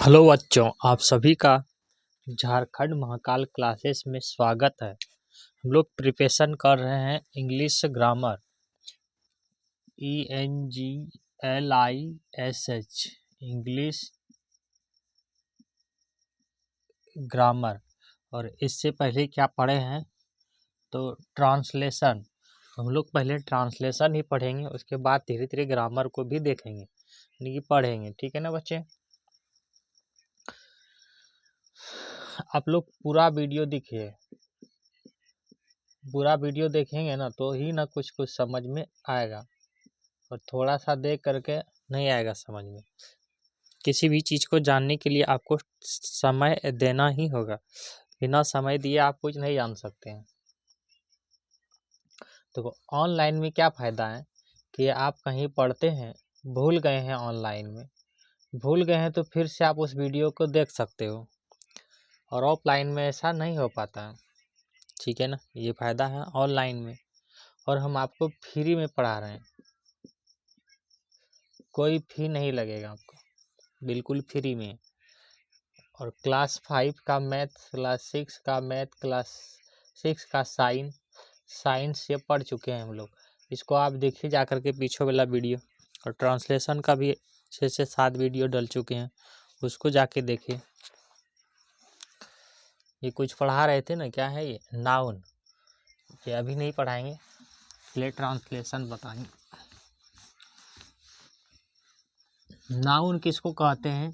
Hello बच्चों, आप सभी का झारखंड महाकाल क्लासेस में स्वागत है। हम लोग प्रिपरेशन कर रहे हैं English grammar ENGLISH English grammar. और इससे पहले क्या पढ़े हैं तो ट्रांसलेशन। हम लोग पहले ट्रांसलेशन ही पढ़ेंगे, उसके बाद धीरे धीरे ग्रामर को भी देखेंगे, यानी कि पढ़ेंगे। ठीक है ना बच्चे? आप लोग पूरा वीडियो देखिए, पूरा वीडियो देखेंगे ना तो ही ना कुछ कुछ समझ में आएगा, और थोड़ा सा देख करके नहीं आएगा समझ में। किसी भी चीज़ को जानने के लिए आपको समय देना ही होगा, बिना समय दिए आप कुछ नहीं जान सकते हैं। तो ऑनलाइन में क्या फ़ायदा है कि आप कहीं पढ़ते हैं, भूल गए हैं, ऑनलाइन में भूल गए हैं तो फिर से आप उस वीडियो को देख सकते हो, और ऑफलाइन में ऐसा नहीं हो पाता है। ठीक है ना? ये फ़ायदा है ऑनलाइन में। और हम आपको फ्री में पढ़ा रहे हैं, कोई फी नहीं लगेगा आपको, बिल्कुल फ्री में। और क्लास 5 का मैथ, क्लास 6 का मैथ, क्लास 6 का साइंस ये पढ़ चुके हैं हम लोग। इसको आप देखिए जा कर के पीछे वाला वीडियो। और ट्रांसलेशन का भी 6 से 7 वीडियो डल चुके हैं, उसको जाके देखिए। ये कुछ पढ़ा रहे थे ना, क्या है ये? नाउन। ये अभी नहीं पढ़ाएंगे, पहले ट्रांसलेशन बताएंगे। नाउन किसको कहते हैं?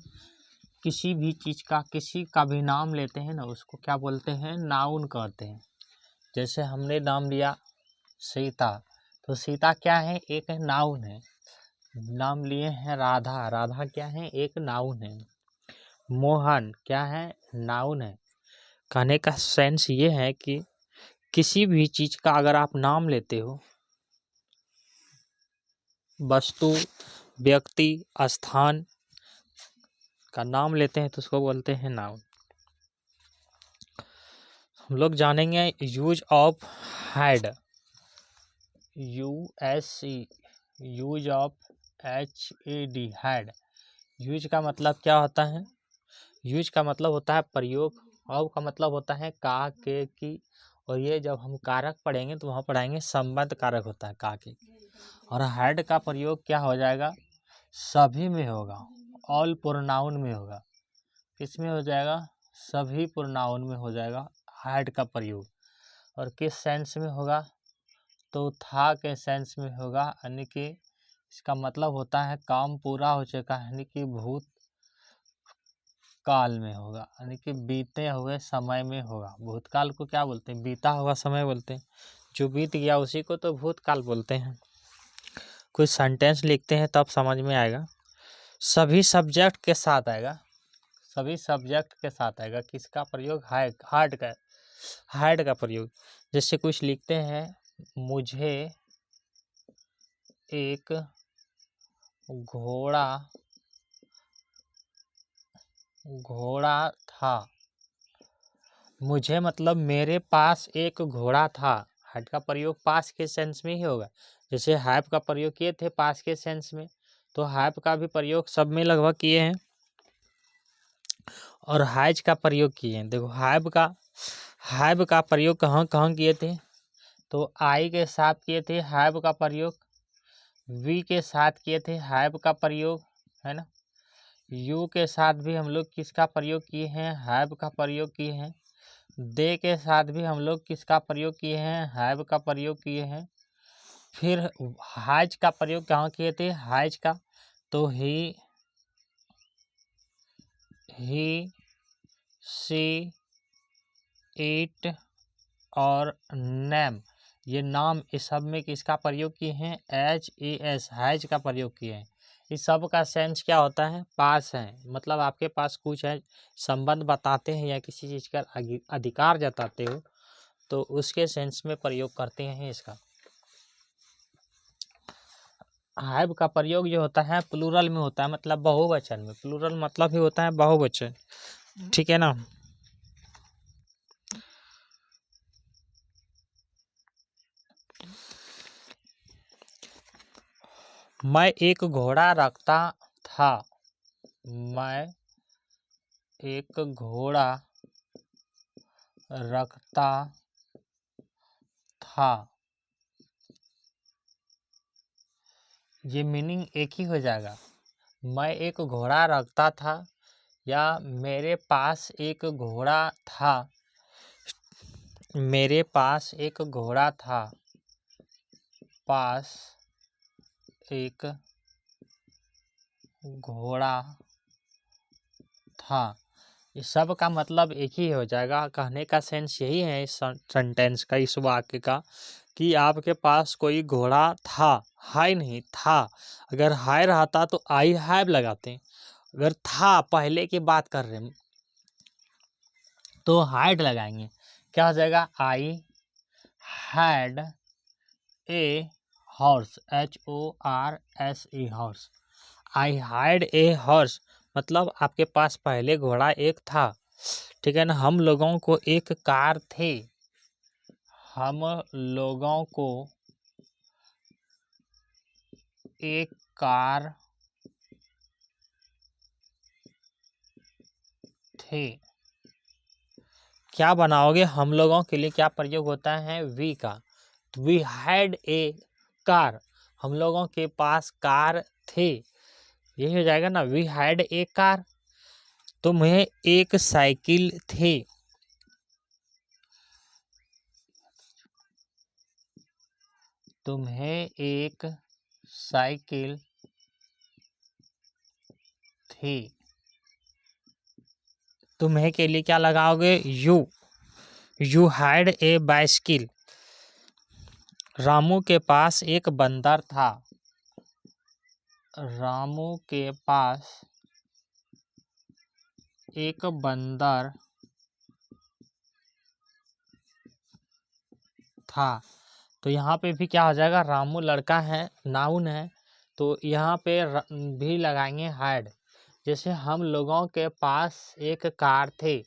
किसी भी चीज़ का, किसी का भी नाम लेते हैं ना, उसको क्या बोलते हैं? नाउन कहते हैं। जैसे हमने नाम लिया सीता, तो सीता क्या है? एक नाउन है। नाम लिए हैं राधा, राधा क्या है? एक नाउन है। मोहन क्या है? नाउन है। कहने का सेंस ये है कि किसी भी चीज़ का अगर आप नाम लेते हो, वस्तु, व्यक्ति, स्थान का नाम लेते हैं तो उसको बोलते हैं नाउन। हम लोग जानेंगे use of had, USE, use of HAD, had. Use का मतलब क्या होता है? यूज का मतलब होता है प्रयोग, ऑफ का मतलब होता है का, के, की। और ये जब हम कारक पढ़ेंगे तो वहाँ पढ़ाएंगे संबंध कारक होता है का, के। और हैड का प्रयोग क्या हो जाएगा? सभी में होगा, ऑल प्रोनाउन में होगा। किस में हो जाएगा? सभी प्रोनाउन में हो जाएगा हैड का प्रयोग। और किस सेंस में होगा? तो था के सेंस में होगा, यानी कि इसका मतलब होता है काम पूरा हो चुका है, यानी कि भूत काल में होगा, यानी कि बीते हुए समय में होगा। भूतकाल को क्या बोलते हैं? बीता हुआ समय बोलते हैं। जो बीत गया उसी को तो भूतकाल बोलते हैं। कुछ सेंटेंस लिखते हैं तब समझ में आएगा। सभी सब्जेक्ट के साथ आएगा, सभी सब्जेक्ट के साथ आएगा। किसका प्रयोग? हार्ड का प्रयोग। जैसे कुछ लिखते हैं, मुझे एक घोड़ा था। मुझे मतलब मेरे पास एक घोड़ा था। हैड का प्रयोग पास के सेंस में ही होगा। जैसे हैव का प्रयोग किए थे पास के सेंस में, तो हैव का भी प्रयोग सब में लगभग किए हैं। और हैज का प्रयोग किए हैं। देखो हैव का प्रयोग कहाँ कहाँ किए थे? तो आई के साथ किए थे हैव का प्रयोग, वी के साथ किए थे हैव का प्रयोग, है ना। यू के साथ भी हम लोग किसका प्रयोग किए हैं? हैव का प्रयोग किए हैं। दे के साथ भी हम लोग किसका प्रयोग किए हैं? हैव का प्रयोग किए हैं। फिर हैज का प्रयोग कहाँ किए थे? हैज का, तो ही, सी, इट और नेम, ये नाम, इस सब में किसका प्रयोग किए हैं? HES, हैज का प्रयोग किए हैं। इस सब का सेंस क्या होता है? पास है, मतलब आपके पास कुछ है, संबंध बताते हैं या किसी चीज़ का अधिकार जताते हो तो उसके सेंस में प्रयोग करते हैं इसका। हैव का प्रयोग जो होता है प्लूरल में होता है, मतलब बहुवचन में। प्लूरल मतलब ही होता है बहुवचन। ठीक है ना। मैं एक घोड़ा रखता था। मैं एक घोड़ा रखता था। ये मीनिंग एक ही हो जाएगा। मैं एक घोड़ा रखता था या मेरे पास एक घोड़ा था। मेरे पास एक घोड़ा था। पास एक घोड़ा था। इस सब का मतलब एक ही हो जाएगा। कहने का सेंस यही है इस सेंटेंस का, इस वाक्य का, कि आपके पास कोई घोड़ा था, हाय नहीं था। अगर हाय रहता तो आई हैव लगाते हैं। अगर था पहले की बात कर रहे हैं तो हाइड लगाएंगे। क्या हो जाएगा? I had a horse, HORSE horse. I had a horse मतलब आपके पास पहले घोड़ा एक था, ठीक है ना। हम लोगों को एक कार थे। हम लोगों को एक कार थे। क्या बनाओगे? हम लोगों के लिए क्या प्रयोग होता है? वी का। वी हैड ए कार, हम लोगों के पास कार थे। यही हो जाएगा ना, वी हैड ए कार। तुम्हें एक साइकिल थी। तुम्हें एक साइकिल थी। तुम्हें के लिए क्या लगाओगे? You had a bicycle. Ramu के पास एक बंदर था। रामू के पास एक बंदर था। तो यहाँ पे भी क्या हो जाएगा? रामू लड़का है, नाउन है, तो यहाँ पे भी लगाएंगे हैड। जैसे हम लोगों के पास एक कार थे,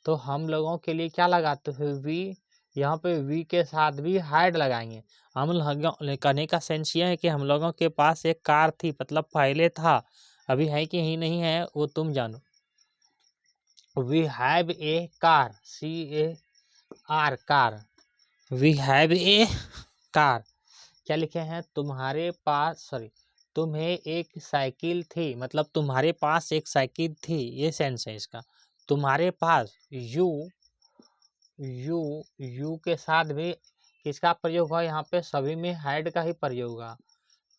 तो हम लोगों के लिए क्या लगाते हैं? वी। यहाँ पे वी के साथ भी हैड लगाएंगे। हम लोगों कहने का सेंस ये है कि हम लोगों के पास एक कार थी, मतलब पहले था, अभी है कि ही नहीं है वो तुम जानो। We have a car, CAR car. We have a car. क्या लिखे हैं? तुम्हारे पास, सॉरी, तुम्हें एक साइकिल थी, मतलब तुम्हारे पास एक साइकिल थी, ये सेंस है इसका। तुम्हारे पास यू के साथ भी किसका प्रयोग हुआ? यहाँ पे सभी में हैड का ही प्रयोग होगा।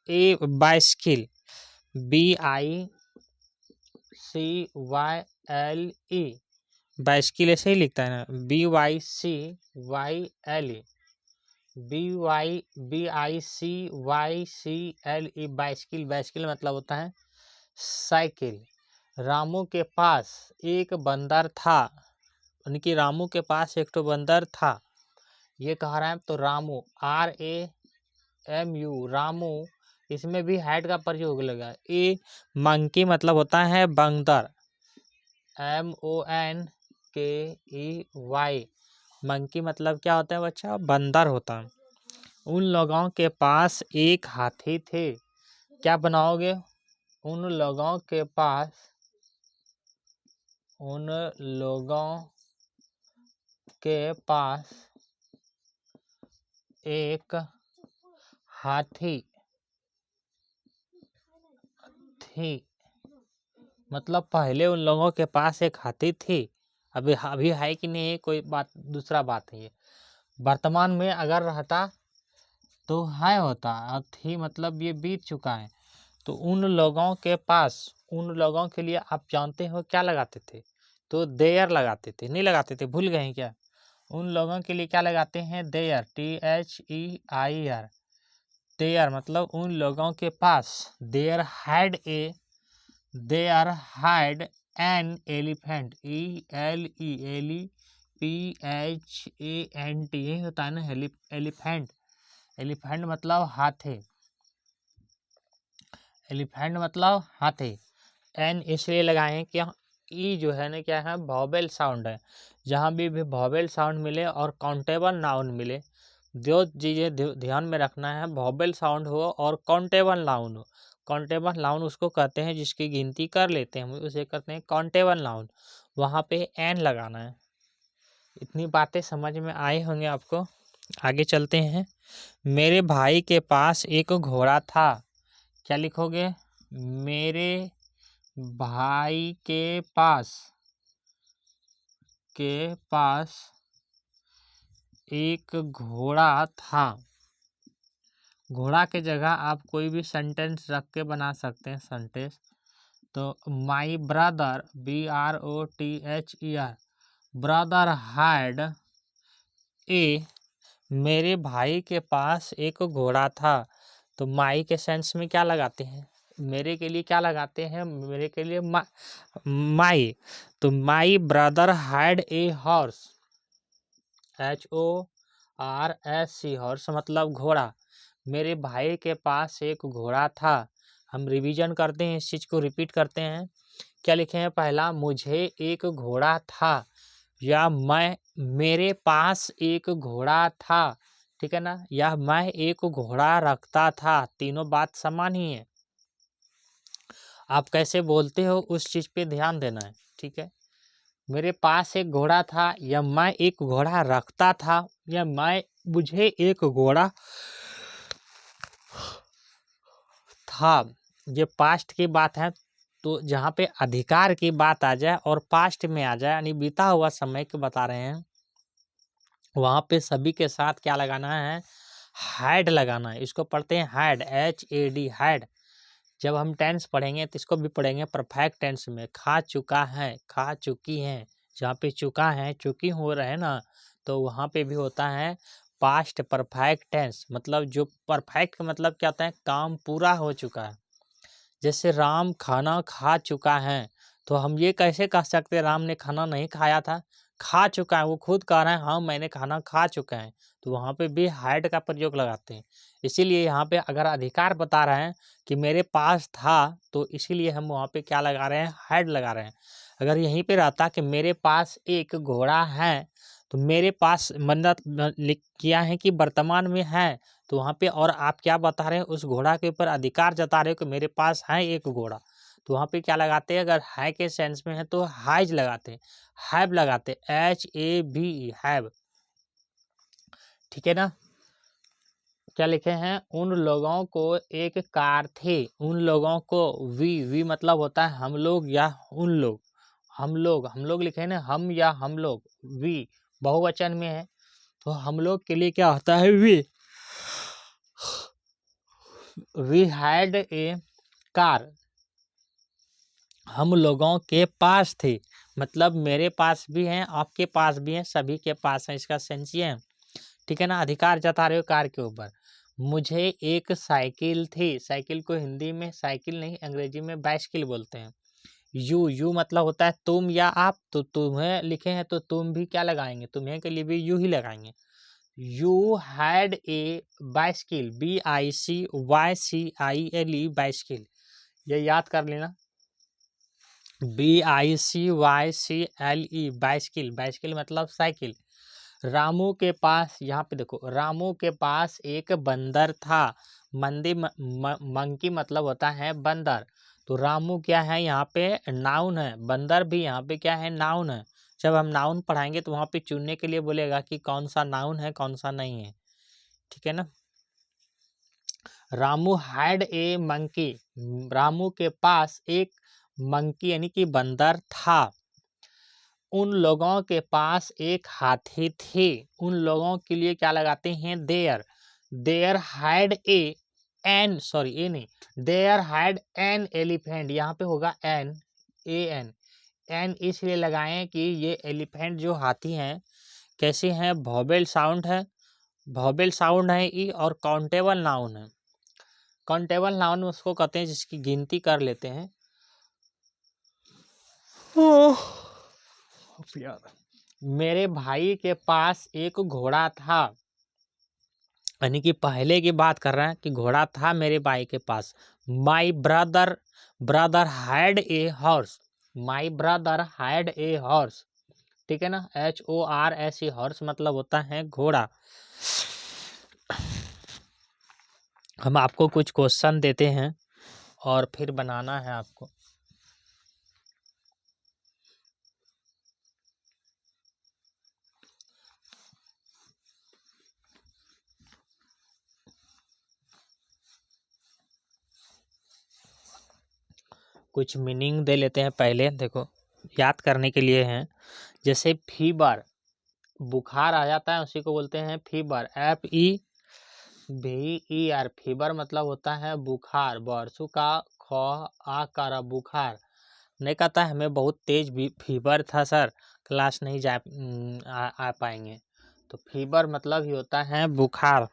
ए बाइसिकल, BICYLE, बाइसिकल ऐसे ही लिखता है ना, BYCYLE, BICYCLE, बाइसिकल। बाइसिकल मतलब होता है साइकिल। रामू के पास एक बंदर था, उनकी रामू के पास एक तो बंदर था, ये कह रहा है। तो रामू, RAMU, रामू, इसमें भी हैड का प्रयोग लगा। ए मंकी मतलब होता है बंदर, MONKEY, मंकी मतलब क्या होता है बच्चा? बंदर होता है। उन लोगों के पास एक हाथी थे। क्या बनाओगे? उन लोगों के पास एक हाथी थी, मतलब पहले उन लोगों के पास एक हाथी थी। अभी अभी है कि नहीं है कोई बात, दूसरा बात है। ये वर्तमान में अगर रहता तो है होता, अब थी मतलब ये बीत चुका है। तो उन लोगों के पास, उन लोगों के लिए आप जानते हो क्या लगाते थे? तो देयर लगाते थे, नहीं लगाते थे? भूल गए हैं क्या? उन लोगों के लिए क्या लगाते हैं? देयर, THEIR, देयर मतलब उन लोगों के पास। There had an elephant, ELEPHANT, यही होता है ना एलिफेंट। एलिफेंट मतलब हाथी, एलिफेंट मतलब हाथी। एन इसलिए लगाए कि ई जो है ना, क्या है? वॉवेल साउंड है। जहाँ भी वॉवेल साउंड मिले और काउंटेबल नाउन मिले, जो चीज़ें ध्यान में रखना है, वॉवेल साउंड हो और काउंटेबल नाउन हो। काउंटेबल नाउन उसको कहते हैं जिसकी गिनती कर लेते हैं, उसे कहते हैं काउंटेबल नाउन। वहाँ पे एन लगाना है। इतनी बातें समझ में आई होंगी आपको। आगे चलते हैं। मेरे भाई के पास एक घोड़ा था। क्या लिखोगे? मेरे भाई के पास एक घोड़ा था। घोड़ा के जगह आप कोई भी सेंटेंस रख के बना सकते हैं सेंटेंस। तो my brother, BROTHER, brother had ए, मेरे भाई के पास एक घोड़ा था। तो माई के सेंस में क्या लगाते हैं? मेरे के लिए क्या लगाते हैं? मेरे के लिए माई। तो माई brother had a horse, HORSE, horse मतलब घोड़ा। मेरे भाई के पास एक घोड़ा था। हम रिवीजन करते हैं, इस चीज़ को रिपीट करते हैं। क्या लिखे हैं? पहला, मुझे एक घोड़ा था, या मेरे पास एक घोड़ा था, ठीक है ना, या मैं एक घोड़ा रखता था। तीनों बात समान ही है। आप कैसे बोलते हो उस चीज़ पे ध्यान देना है, ठीक है। मेरे पास एक घोड़ा था, या मैं एक घोड़ा रखता था, या मुझे एक घोड़ा था। ये पास्ट की बात है। तो जहाँ पे अधिकार की बात आ जाए और पास्ट में आ जाए, यानी बीता हुआ समय के बता रहे हैं, वहाँ पे सभी के साथ क्या लगाना है? हैड लगाना है। इसको पढ़ते हैं हैड, HAD, हैड। जब हम टेंस पढ़ेंगे तो इसको भी पढ़ेंगे परफेक्ट टेंस में। खा चुका है, खा चुकी हैं। जहाँ पे चुका है, चुकी हो रहे हैं ना, तो वहाँ पे भी होता है पास्ट परफेक्ट टेंस। मतलब जो परफेक्ट का मतलब क्या होता है? काम पूरा हो चुका है। जैसे राम खाना खा चुका है, तो हम ये कैसे कह सकते हैं राम ने खाना नहीं खाया था? खा चुका है, वो खुद कह रहे हैं हाँ मैंने खाना खा चुका है। तो वहाँ पे भी हैड का प्रयोग लगाते हैं। इसीलिए यहाँ पे अगर अधिकार बता रहे हैं कि मेरे पास था, तो इसीलिए हम वहाँ पे क्या लगा रहे हैं? हैड लगा रहे हैं। अगर यहीं पे रहता कि मेरे पास एक घोड़ा है, तो मेरे पास मतलब लिख किया है कि वर्तमान में है, तो वहाँ पे और आप क्या बता रहे हैं? उस घोड़ा के ऊपर अधिकार जता रहे हो कि मेरे पास है एक घोड़ा। तो वहाँ पे क्या लगाते हैं? अगर है के सेंस में है तो हैज लगाते हैं, हैव लगाते हैं, HAVE, हैव, ठीक है ना। क्या लिखे हैं? उन लोगों को एक कार थी। उन लोगों को, वी मतलब होता है हम लोग या उन लोग। हम लोग लिखे हैं ना, हम या हम लोग। वी बहुवचन में है, तो हम लोग के लिए क्या होता है? We had a car. हम लोगों के पास थे, मतलब मेरे पास भी हैं, आपके पास भी हैं, सभी के पास है। इसका सेंस ये है, ठीक है ना। अधिकार जता रहे हो कार के ऊपर। मुझे एक साइकिल थी। साइकिल को हिंदी में साइकिल नहीं, अंग्रेजी में बाइसिकल बोलते हैं। यू मतलब होता है तुम या आप। तो तुम्हें लिखे हैं तो तुम भी क्या लगाएंगे? तुम्हें के लिए भी यू ही लगाएंगे। You had a bicycle, BICYCILE, bicycle. ये याद कर लेना, BICYCLE, बाइसिकल। बाइसिकल मतलब साइकिल। रामू के पास, यहाँ पे देखो, रामू के पास एक बंदर था। मंकी मतलब होता है बंदर। तो रामू क्या है? यहाँ पे नाउन है। बंदर भी यहाँ पे क्या है? नाउन है। जब हम नाउन पढ़ाएंगे तो वहाँ पे चुनने के लिए बोलेगा कि कौन सा नाउन है, कौन सा नहीं है, ठीक है ना। Ramu had a monkey, Ramu के पास एक मंकी यानी कि बंदर था। उन लोगों के पास एक हाथी थी। उन लोगों के लिए क्या लगाते हैं? देयर। देयर हैड ए नहीं, देयर हैड एन एलिफेंट। यहाँ पे होगा AN। एन इसलिए लगाएं कि ये एलिफेंट जो हाथी हैं कैसे हैं? वोवेल साउंड है, वोवेल साउंड है ई, और काउंटेबल नाउन है। काउंटेबल नाउन उसको कहते हैं जिसकी गिनती कर लेते हैं। मेरे भाई के पास एक घोड़ा था, यानी कि पहले की बात कर रहे हैं कि घोड़ा था मेरे भाई के पास। My brother had a horse. My brother had a horse, ठीक है ना। HORSE, हॉर्स मतलब होता है घोड़ा। हम आपको कुछ क्वेश्चन देते हैं और फिर बनाना है आपको। कुछ मीनिंग दे लेते हैं पहले, देखो याद करने के लिए हैं। जैसे फीवर, बुखार आ जाता है उसी को बोलते हैं फीवर, FEVER। फीवर मतलब होता है बुखार, बरसू का ख आकार बुखार। नहीं कहता है हमें बहुत तेज भी फीवर था सर, क्लास नहीं आ पाएंगे, तो फीवर मतलब ही होता है बुखार।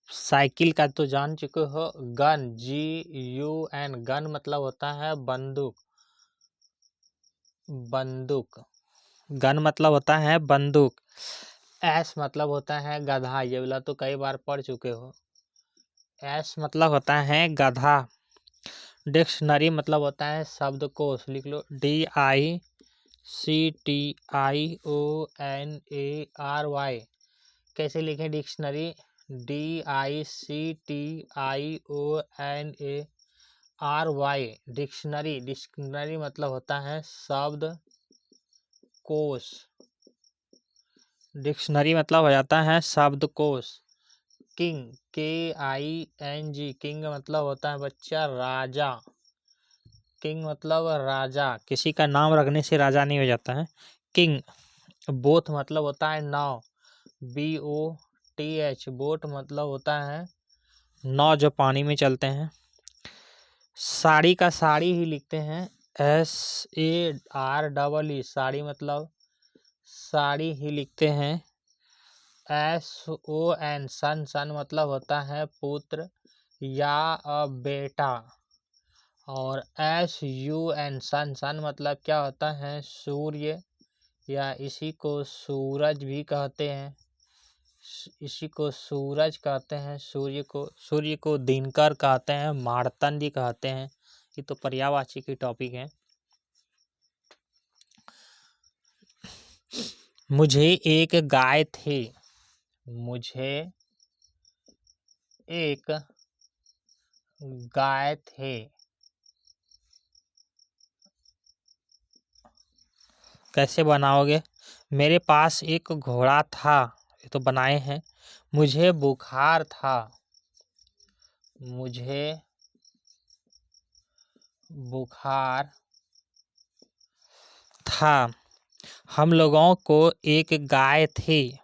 साइकिल का तो जान चुके हो, गन, GUN, गन मतलब होता है बंदूक, बंदूक, गन मतलब होता है बंदूक। एस मतलब होता है गधा, ये वाला तो कई बार पढ़ चुके हो। एस मतलब होता है गधा। डिक्शनरी मतलब होता है शब्दकोश, लिख लो DICTIONARY। कैसे लिखें डिक्शनरी? DICTIONARY। डिक्शनरी, डिक्शनरी मतलब होता है शब्दकोश, डिक्शनरी मतलब हो जाता है शब्दकोश। किंग, KING, किंग मतलब होता है बच्चा राजा, किंग मतलब राजा, किसी का नाम रखने से राजा नहीं हो जाता है, किंग। बोट मतलब होता है नाव, BOTH, बोट मतलब होता है नाव जो पानी में चलते हैं। साड़ी का साड़ी ही लिखते हैं, SAREE, साड़ी मतलब साड़ी ही लिखते हैं। SON, सन, सन मतलब होता है पुत्र या बेटा। और SUN, सन, सन मतलब क्या होता है सूर्य, या इसी को सूरज भी कहते हैं, इसी को सूरज कहते हैं, सूर्य को दिनकर कहते हैं, मार्तंड कहते हैं। ये तो पर्यायवाची की टॉपिक है। मुझे एक गाय थी, मुझे एक गाय थे, कैसे बनाओगे? मेरे पास एक घोड़ा था, ये तो बनाए हैं। मुझे बुखार था, मुझे बुखार था। हम लोगों को एक गाय थी,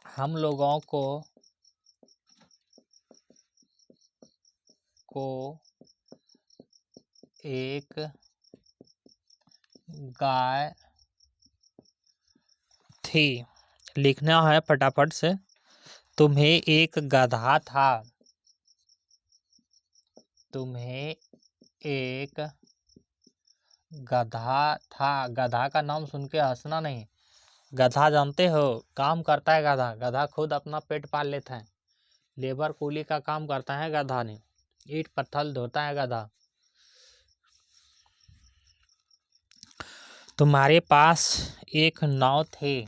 हम लोगों को एक गाय थी। लिखना है फटाफट से। तुम्हें एक गधा था, तुम्हें एक गधा था। गधा का नाम सुन के हंसना नहीं। गधा जानते हो काम करता है गधा, गधा खुद अपना पेट पाल लेता है, लेबर कूली का काम करता है गधा ने, ईंट पत्थर ढोता है गधा। तुम्हारे पास एक नाव थी,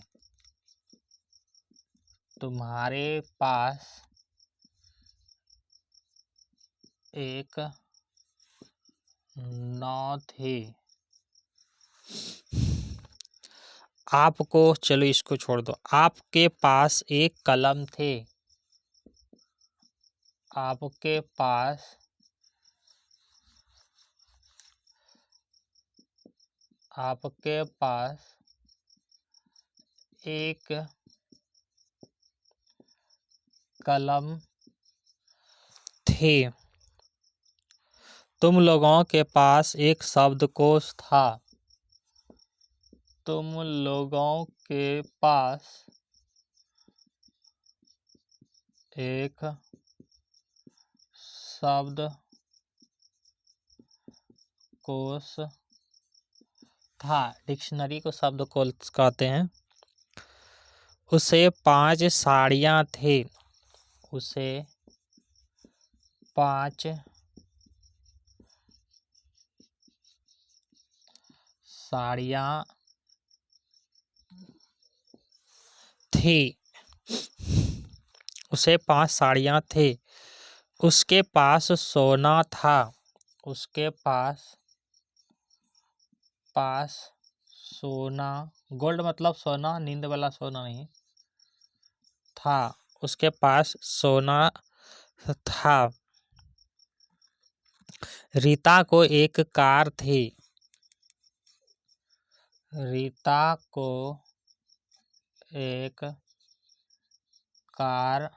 तुम्हारे पास एक नाव थी। आपको, चलो इसको छोड़ दो, आपके पास एक कलम थे, आपके पास आपके पास एक कलम थी। तुम लोगों के पास एक शब्दकोश था, तुम लोगों के पास एक शब्दकोश था। डिक्शनरी को शब्दकोश कहते हैं। उसे 5 साड़ियाँ थी, उसे 5 साड़ियाँ थी, उसे 5 साड़ियाँ थी। उसके पास सोना था, उसके पास सोना, गोल्ड मतलब सोना, नींद वाला सोना नहीं, था। उसके पास सोना था। रीता को एक कार थी। रीता को एक कार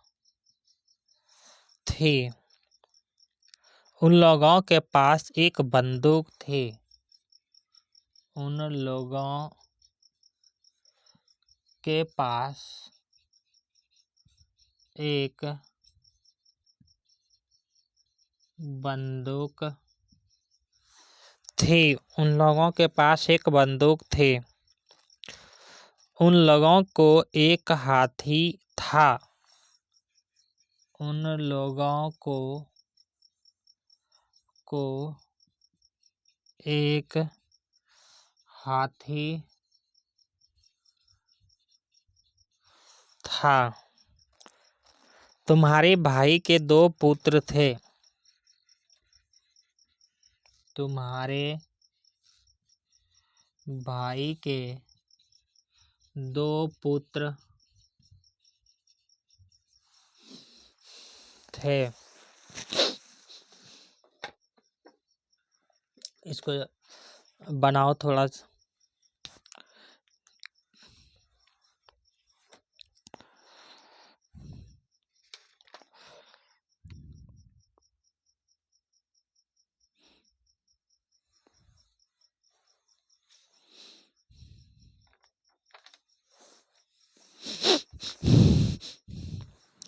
थी। उन लोगों के पास एक बंदूक थी। उन लोगों के पास एक बंदूक थी। उन लोगों के पास एक बंदूक थी। उन लोगों को एक हाथी था। उन लोगों को एक हाथी था। तुम्हारे भाई के 2 पुत्र थे। तुम्हारे भाई के 2 पुत्र थे। इसको बनाओ थोड़ा सा।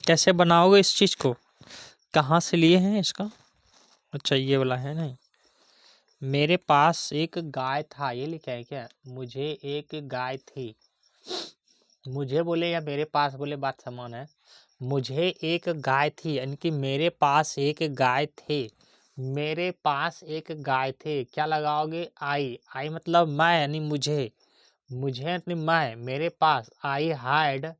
कैसे बनाओगे इस चीज को? कहाँ से लिए हैं इसका? अच्छा, ये वाला है नहीं। मेरे पास एक गाय था, ये लिखा है क्या? मुझे एक गाय थी। मुझे बोले या मेरे पास बोले, बात समान है। मुझे एक गाय थी यानी कि मेरे पास एक गाय थे। मेरे पास एक गाय थे, क्या लगाओगे? आई। आई मतलब मैं यानी मुझे। मुझे यानी मैं। मेरे पास आई हैड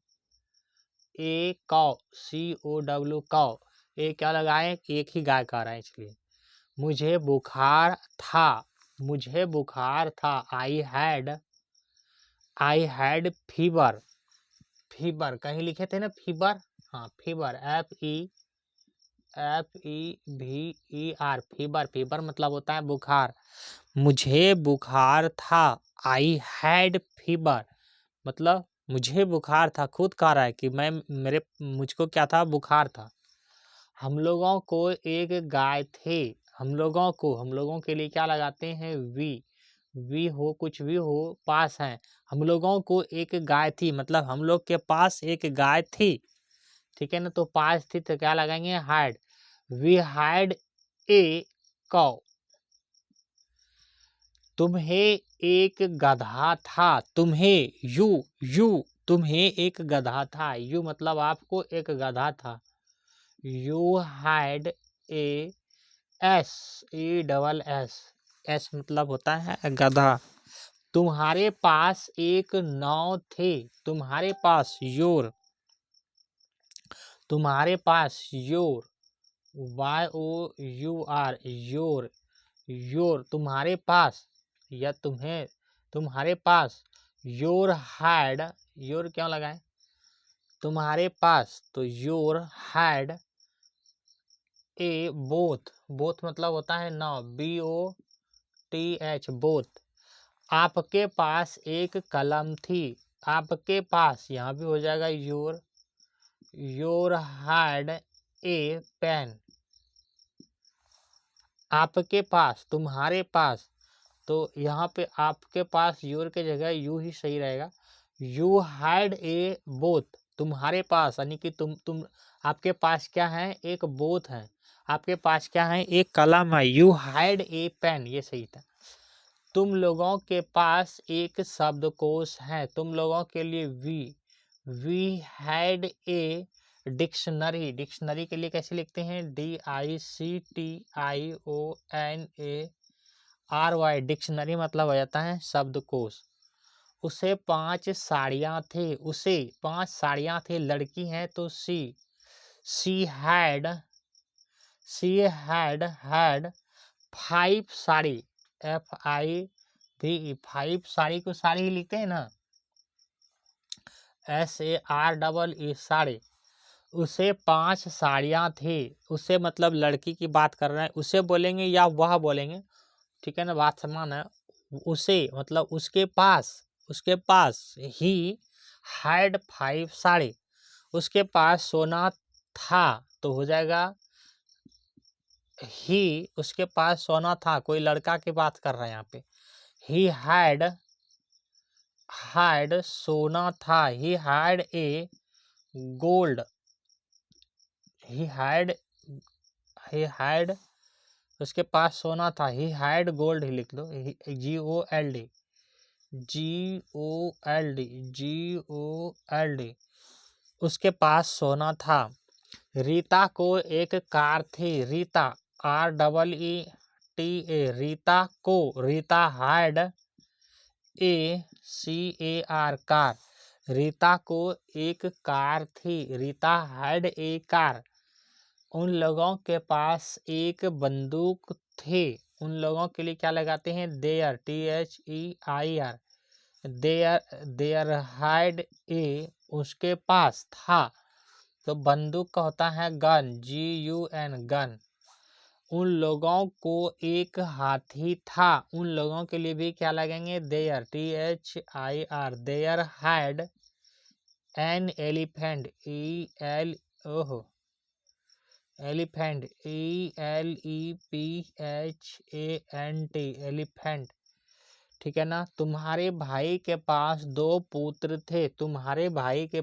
ए कौ, COW कौ। ये क्या लगाए? एक ही गाय का रहा है इसलिए। मुझे बुखार था। मुझे बुखार था। I had fever. फीवर कहीं लिखे थे ना, फीवर। हाँ, फीवर, FEVER, फीवर। फीवर मतलब होता है बुखार। मुझे बुखार था। आई हैड फीवर मतलब मुझे बुखार था। खुद कह रहा है कि मुझको क्या था? बुखार था। हम लोगों को एक गाय थे। हम लोगों के लिए क्या लगाते हैं? वी हो, कुछ भी हो, पास है। हम लोगों को एक गाय थी मतलब हम लोग के पास एक गाय थी। ठीक है ना? तो पास थी तो क्या लगाएंगे? हैड। वी हैड ए कौ। तुम्हें एक गधा था। तुम्हें एक गधा था। यू मतलब आपको एक गधा था। यू हैड ए एस मतलब होता है गधा। तुम्हारे पास एक नाव थे। तुम्हारे पास योर। तुम्हारे पास योर, YOUR, योर तुम्हारे पास या तुम्हें। तुम्हारे पास। योर हैड, योर क्यों लगाए? तुम्हारे पास तो your had A both. Both मतलब होता है नाव, BOTH, बोथ। आपके पास एक कलम थी। आपके पास यहाँ भी हो जाएगा your. Your had a pen. आपके पास, तुम्हारे पास, तो यहाँ पे आपके पास योर के जगह यू ही सही रहेगा। You had A both. तुम्हारे पास यानी कि तुम आपके पास क्या है? एक बोथ है। आपके पास क्या है? एक कलम है। यू हैड ए पेन, ये सही था। तुम लोगों के पास एक शब्दकोश है। तुम लोगों के लिए we had a dictionary. Dictionary के लिए कैसे लिखते हैं? DICTIONARY। डिक्शनरी मतलब हो जाता है शब्दकोश। उसे 5 साड़ियाँ थे। उसे 5 साड़ियाँ थे। लड़की है तो she had had 5 sari, FIVE, 5 sari को साड़ी ही लिखते हैं ना, SAREE, साड़ी। उसे 5 साड़ियाँ थी। उसे मतलब लड़की की बात कर रहे हैं, उसे बोलेंगे या वह बोलेंगे, ठीक है ना, बात समान है। उसे मतलब उसके पास ही हैड 5 साड़ी, उसके पास सोना था, तो हो जाएगा ही, उसके पास सोना था, कोई लड़का की बात कर रहा है यहाँ पे। ही हैड सोना था, he had a gold, he had उसके पास सोना था, ही हैड गोल्ड, ही लिख लो, GOLD, GOLD, उसके पास सोना था। रीता को एक कार थी, Rita REETA, Rita had ACAR, car, Rita को एक कार थी, रीता हैड ए कार। उन लोगों के पास एक बंदूक थी, उन लोगों के लिए क्या लगाते हैं, their, THEIR, their had a, उसके पास था, तो बंदूक का होता है गन, GUN, गन। उन लोगों को एक हाथी था, उन लोगों के लिए भी क्या लगेंगे, their, THIR, their had an elephant, elephant, ELEPHANT, elephant, ठीक है ना। तुम्हारे भाई के पास 2 पुत्र थे, तुम्हारे भाई के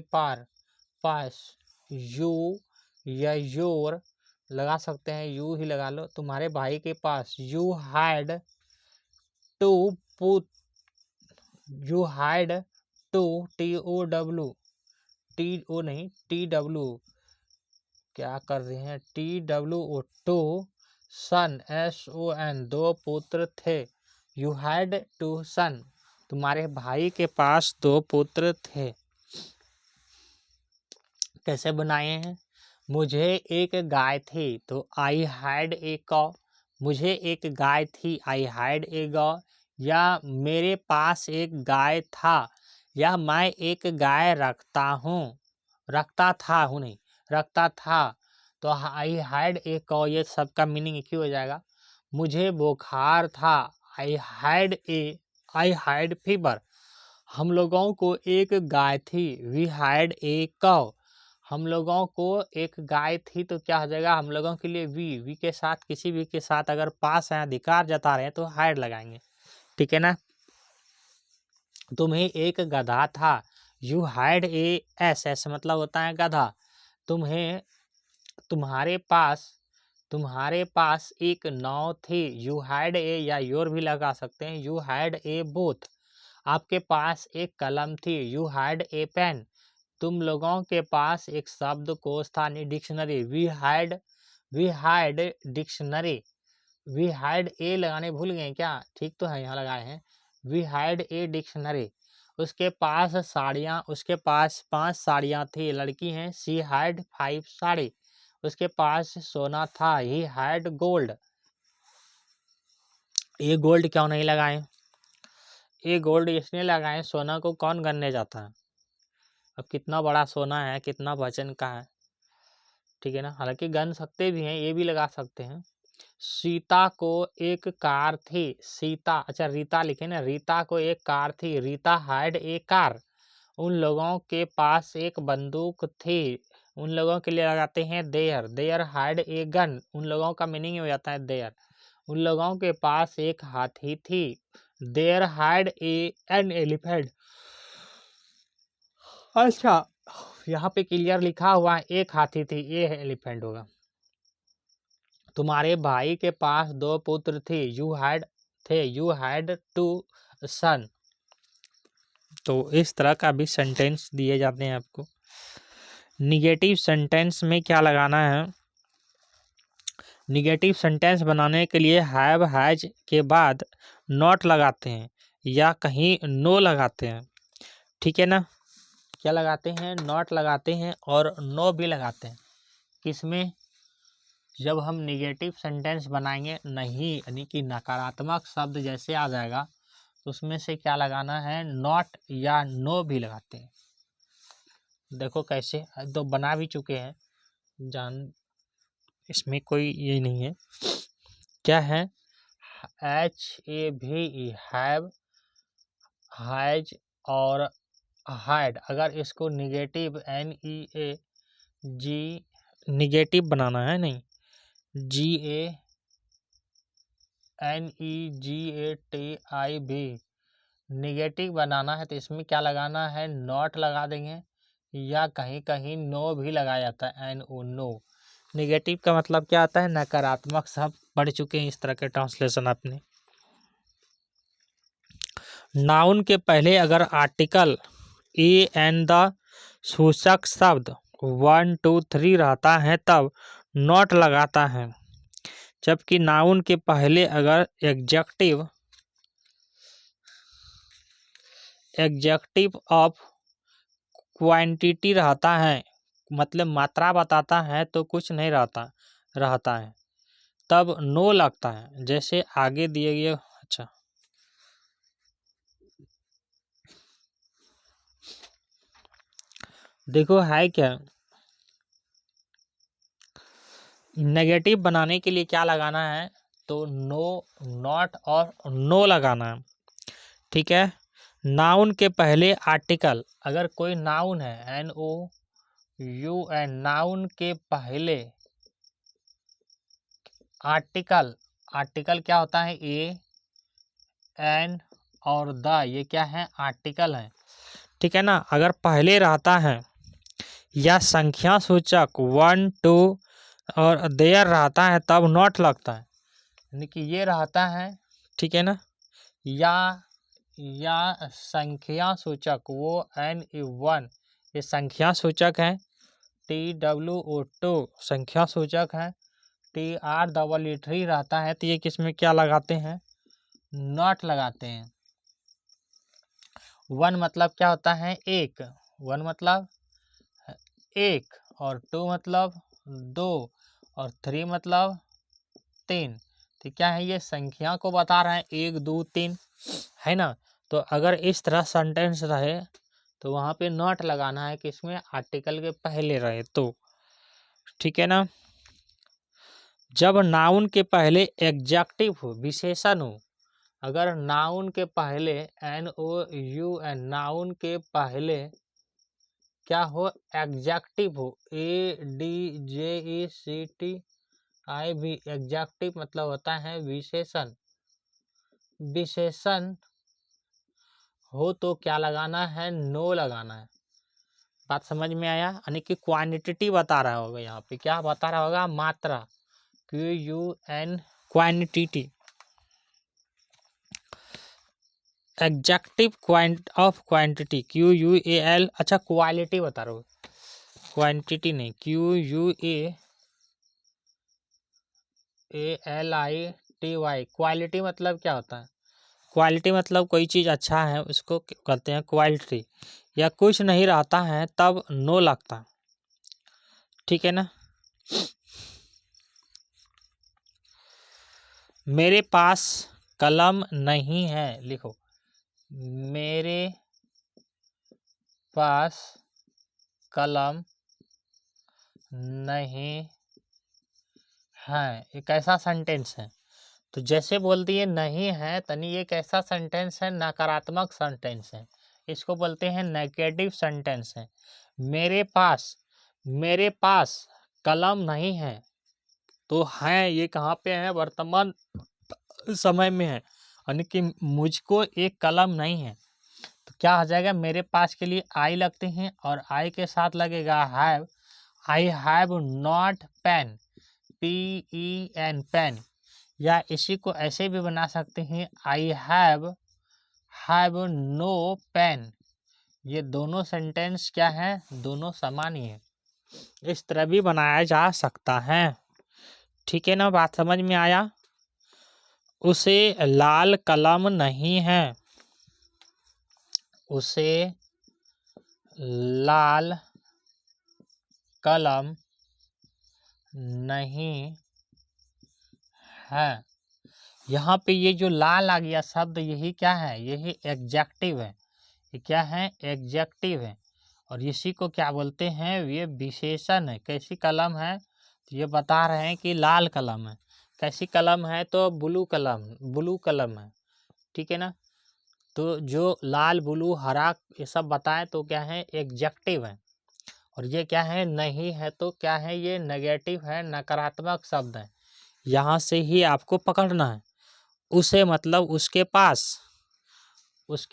पास यू या योर लगा सकते हैं, यू ही लगा लो, तुम्हारे भाई के पास you had to put, you had to, TOW, TO नहीं, TW, क्या कर रहे हैं, TWO, टू सन, SON, 2 पुत्र थे। यू हैड 2 सन, तुम्हारे भाई के पास 2 पुत्र थे। कैसे बनाए हैं, मुझे एक गाय थी, तो आई हैड ए कॉ, मुझे एक गाय थी, आई हैड ए गॉ, या मेरे पास एक गाय था, या मैं एक गाय रखता था, तो आई हैड ए कॉ, ये सबका मीनिंग एक ही हो जाएगा। मुझे बुखार था, आई हैड फीवर, हम लोगों को एक गाय थी, वी हैड ए कॉ, हम लोगों को एक गाय थी, तो क्या हो जाएगा, हम लोगों के लिए वी के साथ, किसी भी के साथ अगर पास है, अधिकार जता रहे हैं, तो हैड लगाएंगे, ठीक है ना। तुम्हें एक गधा था, यू हैड ए एस मतलब होता है गधा। तुम्हारे पास एक नाव थी, यू हैड ए, या योर भी लगा सकते हैं, यू हैड ए बोथ। आपके पास एक कलम थी, यू हैड ए पेन। तुम लोगों के पास एक शब्दकोश था, dictionary, we had dictionary, we had a लगाने भूल गए क्या, ठीक तो है, यहाँ लगाए हैं, वी हैड ए डिक्शनरी। उसके पास 5 साड़ियाँ थी, लड़की हैं, शी हैड 5 साड़ी, उसके पास सोना था, ही हैड गोल्ड। ये गोल्ड क्यों नहीं लगाए, ये गोल्ड इसलिए लगाए, सोना को कौन गनने जाता है, अब कितना बड़ा सोना है, कितना वजन का है, ठीक है ना। हालांकि गन सकते भी हैं, ये भी लगा सकते हैं। सीता को एक कार थी, सीता, अच्छा रीता लिखे ना, रीता को एक कार थी, रीता हैड ए कार। उन लोगों के पास एक बंदूक थी, उन लोगों के लिए लगाते हैं देयर हैड ए गन, उन लोगों का मीनिंग हो जाता है देयर। उन लोगों के पास एक हाथी थी, देयर हैड एन एलिफेंट। अच्छा, यहाँ पे क्लियर लिखा हुआ है, एक हाथी थी, ये एलिफेंट होगा। तुम्हारे भाई के पास 2 पुत्र थे, यू हैड 2 सन। तो इस तरह का भी सेंटेंस दिए जाते हैं आपको। निगेटिव सेंटेंस में क्या लगाना है, निगेटिव सेंटेंस बनाने के लिए हैव हैज के बाद नॉट लगाते हैं या कहीं नो लगाते हैं, ठीक है ना। क्या लगाते हैं, नॉट लगाते हैं और नो भी लगाते हैं, किसमें, जब हम निगेटिव सेंटेंस बनाएंगे, नहीं यानी कि नकारात्मक शब्द जैसे आ जाएगा, तो उसमें से क्या लगाना है, नॉट या नो भी लगाते हैं। देखो कैसे, तो बना भी चुके हैं, जान, इसमें कोई ये नहीं है। क्या है? HAVE, हैव, हैज और हाइड। अगर इसको निगेटिव NEAG निगेटिव बनाना है, नहीं GANEGATIV निगेटिव बनाना है, तो इसमें क्या लगाना है? नॉट लगा देंगे, या कहीं कहीं नो भी लगाया जाता है, NO, नो। निगेटिव का मतलब क्या आता है? नकारात्मक। सब पढ़ चुके हैं इस तरह के ट्रांसलेशन आपने। नाउन के पहले अगर आर्टिकल ए एंड द सूचक शब्द 1 2 3 रहता है तब नॉट लगाता है, जबकि नाउन के पहले अगर एग्जेक्टिव ऑफ क्वांटिटी रहता है, मतलब मात्रा बताता है, तो कुछ नहीं रहता है, तब नो लगता है। जैसे आगे दिए गए, अच्छा देखो है क्या, नेगेटिव बनाने के लिए क्या लगाना है? तो नो, नॉट और नो लगाना है, ठीक है। नाउन के पहले आर्टिकल, अगर कोई नाउन है NOUN, नाउन के पहले आर्टिकल क्या होता है? ए एन और द, ये क्या है? आर्टिकल है, ठीक है ना। अगर पहले रहता है या संख्या सूचक 1 2 और देयर रहता है तब नॉट लगता है, यानी कि ये रहता है, ठीक है ना। या संख्या सूचक, वो NE1 ये संख्या सूचक है, TWO2 संख्या सूचक है, TREE3 रहता है, तो ये किसमें क्या लगाते हैं? नॉट लगाते हैं। 1 मतलब क्या होता है? एक। 1 मतलब एक, और 2 मतलब 2, और 3 मतलब 3। तो क्या है? ये संख्या को बता रहे हैं, 1 2 3, है ना। तो अगर इस तरह सेंटेंस रहे तो वहाँ पे नॉट लगाना है, कि इसमें आर्टिकल के पहले रहे तो, ठीक है ना। जब नाउन के पहले एग्जेक्टिव हो, विशेषण हो, अगर नाउन के पहले NOUN, नाउन के पहले क्या हो? एग्जेक्टिव हो, ADJECTIV, एग्जेक्टिव मतलब होता है विशेषण। विशेषण हो तो क्या लगाना है? नो लगाना है। बात समझ में आया? यानी कि क्वांटिटी बता रहा होगा, यहाँ पे क्या बता रहा होगा? मात्रा, QUN, quantity, executive of quantity, QUAL। अच्छा क्वालिटी बता रहा हूँ, क्वांटिटी नहीं, QUALITY। क्वालिटी मतलब क्या होता है? क्वालिटी मतलब कोई चीज़ अच्छा है उसको कहते हैं क्वालिटी। या कुछ नहीं रहता है तब नो लगता, ठीक है ना। मेरे पास कलम नहीं है, लिखो, मेरे पास कलम नहीं है, ये कैसा सेंटेंस है? तो जैसे बोल दिए नहीं है, तनी ये कैसा सेंटेंस है? नकारात्मक सेंटेंस है, इसको बोलते हैं नेगेटिव सेंटेंस है। मेरे पास कलम नहीं है, तो है ये कहाँ पे है? वर्तमान समय में है, यानी कि मुझको एक कलम नहीं है, तो क्या आ जाएगा? मेरे पास के लिए आई लगते हैं, और आई के साथ लगेगा have. I have not pen, PEN, pen. या इसी को ऐसे भी बना सकते हैं, आई हैव नो पेन। ये दोनों सेंटेंस क्या है? दोनों समान ही है, इस तरह भी बनाया जा सकता है, ठीक है ना। बात समझ में आया? उसे लाल कलम नहीं है, उसे लाल कलम नहीं है। यहाँ पे ये जो लाल आ गया शब्द, यही क्या है? यही एग्जेक्टिव है। ये क्या है? एग्जेक्टिव है। और इसी को क्या बोलते हैं, ये विशेषण है। कैसी कलम है, तो ये बता रहे हैं कि लाल कलम है। कैसी कलम है, तो ब्लू कलम है, ठीक है ना। तो जो लाल ब्लू हरा ये सब बताएं तो क्या है, एग्जेक्टिव है। और ये क्या है, नहीं है तो क्या है, ये नेगेटिव है, नकारात्मक शब्द है। यहाँ से ही आपको पकड़ना है। उसे मतलब उसके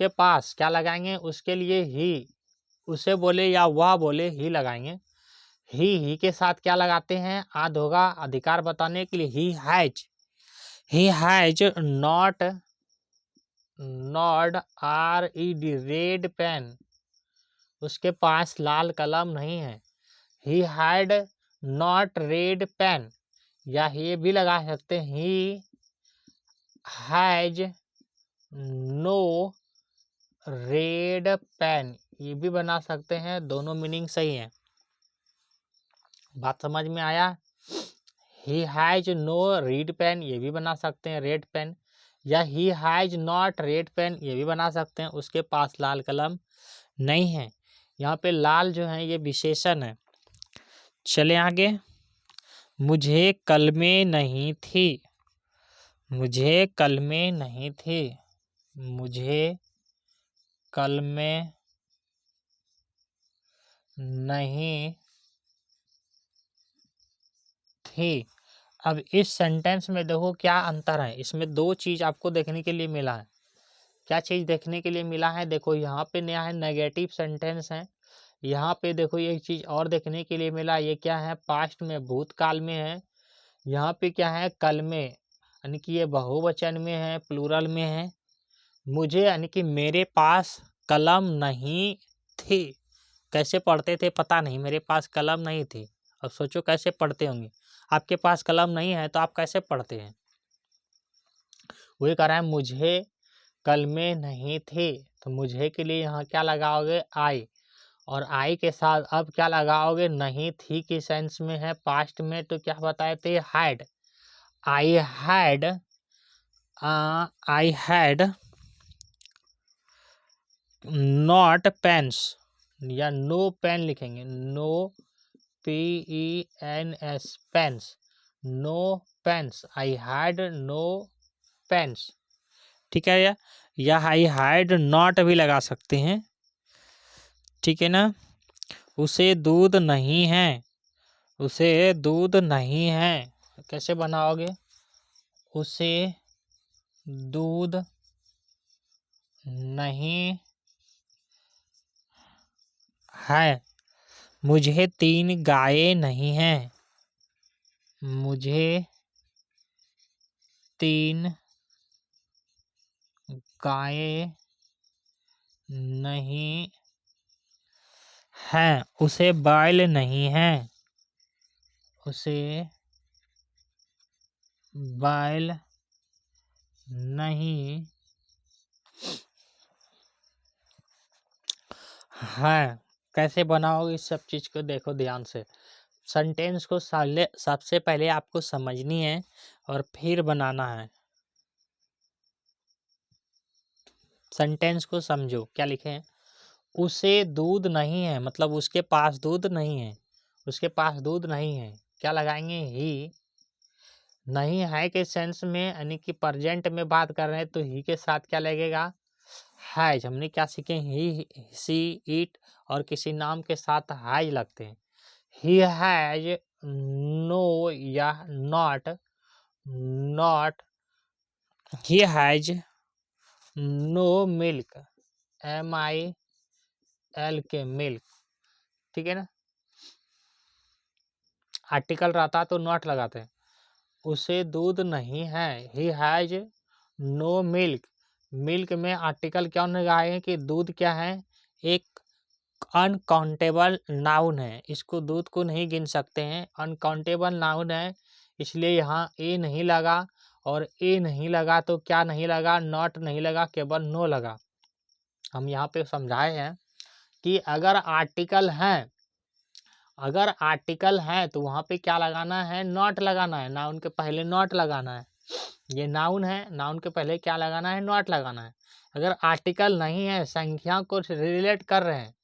पास क्या लगाएंगे, उसके लिए ही, उसे बोले या वह बोले ही लगाएंगे। ही के साथ क्या लगाते हैं, आद होगा, अधिकार बताने के लिए। He has not red pen, उसके पास लाल कलम नहीं है। He had not red pen, या ये भी लगा सकते हैं, he has no red pen, ये भी बना सकते हैं। दोनों मीनिंग सही है। बात समझ में आया। He has no red pen, ये भी बना सकते हैं, रेड पेन। या he has not red pen, ये भी बना सकते हैं, उसके पास लाल कलम नहीं है। यहाँ पे लाल जो है ये विशेषण है। चले आगे। मुझे कलमें नहीं थी, मुझे कलमें नहीं थी, मुझे कलमें नहीं थी। अब इस सेंटेंस में देखो क्या अंतर है। इसमें दो चीज आपको देखने के लिए मिला है। क्या चीज देखने के लिए मिला है, देखो यहाँ पे नया है, नेगेटिव सेंटेंस है। यहाँ पे देखो एक चीज और देखने के लिए मिला, ये क्या है, पास्ट में, भूतकाल में है। यहाँ पे क्या है, कल में, यानी कि ये बहुवचन में है, प्लूरल में है। मुझे यानी कि मेरे पास कलम नहीं थी। कैसे पढ़ते थे पता नहीं, मेरे पास कलम नहीं थी। अब सोचो कैसे पढ़ते होंगे। आपके पास कलम नहीं है तो आप कैसे पढ़ते हैं। वही कह रहा है, मुझे कलमें नहीं थी, तो मुझे के लिए यहाँ क्या लगाओगे, आई। और आई के साथ अब क्या लगाओगे, नहीं थी की सेंस में है, पास्ट में, तो क्या बताए थे, had. I had not pens, या नो पेन लिखेंगे, no PENS, pens, no pens, I had no pens, ठीक है। या आई हैड नॉट भी लगा सकते हैं, ठीक है ना। उसे दूध नहीं है, उसे दूध नहीं है, कैसे बनाओगे, उसे दूध नहीं है। मुझे 3 गायें नहीं हैं, मुझे 3 गायें नहीं हैं। उसे बैल नहीं है, उसे बैल नहीं है। कैसे बनाओगे इस सब चीज को, देखो ध्यान से। सेंटेंस को सबसे पहले आपको समझनी है और फिर बनाना है। सेंटेंस को समझो, क्या लिखे हैं, उसे दूध नहीं है, मतलब उसके पास दूध नहीं है, उसके पास दूध नहीं है, क्या लगाएंगे, ही। नहीं है के सेंस में, यानी कि प्रेजेंट में बात कर रहे हैं, तो ही के साथ क्या लगेगा, हैज। हमने क्या सीखे, ही, सी, इट, और किसी नाम के साथ हैज लगते हैं। ही हैज नो या not, he has no milk, MILK, milk, ठीक है ना। आर्टिकल रहता तो नॉट लगाते हैं। उसे दूध नहीं है, he has no milk, milk में आर्टिकल क्यों लगाए कि दूध क्या है, एक अनकाउंटेबल नाउन है, इसको दूध को नहीं गिन सकते हैं, अनकाउंटेबल नाउन है, इसलिए यहाँ ए नहीं लगा। और ए नहीं लगा तो क्या नहीं लगा, नॉट नहीं लगा, केवल नो लगा। हम यहाँ पे समझाए हैं कि अगर आर्टिकल है तो वहाँ पे क्या लगाना है, नॉट लगाना है, नाउन के पहले नॉट लगाना है। ये नाउन है, नाउन के पहले क्या लगाना है, नॉट लगाना है। अगर आर्टिकल नहीं है, संख्या को रिलेट कर रहे हैं,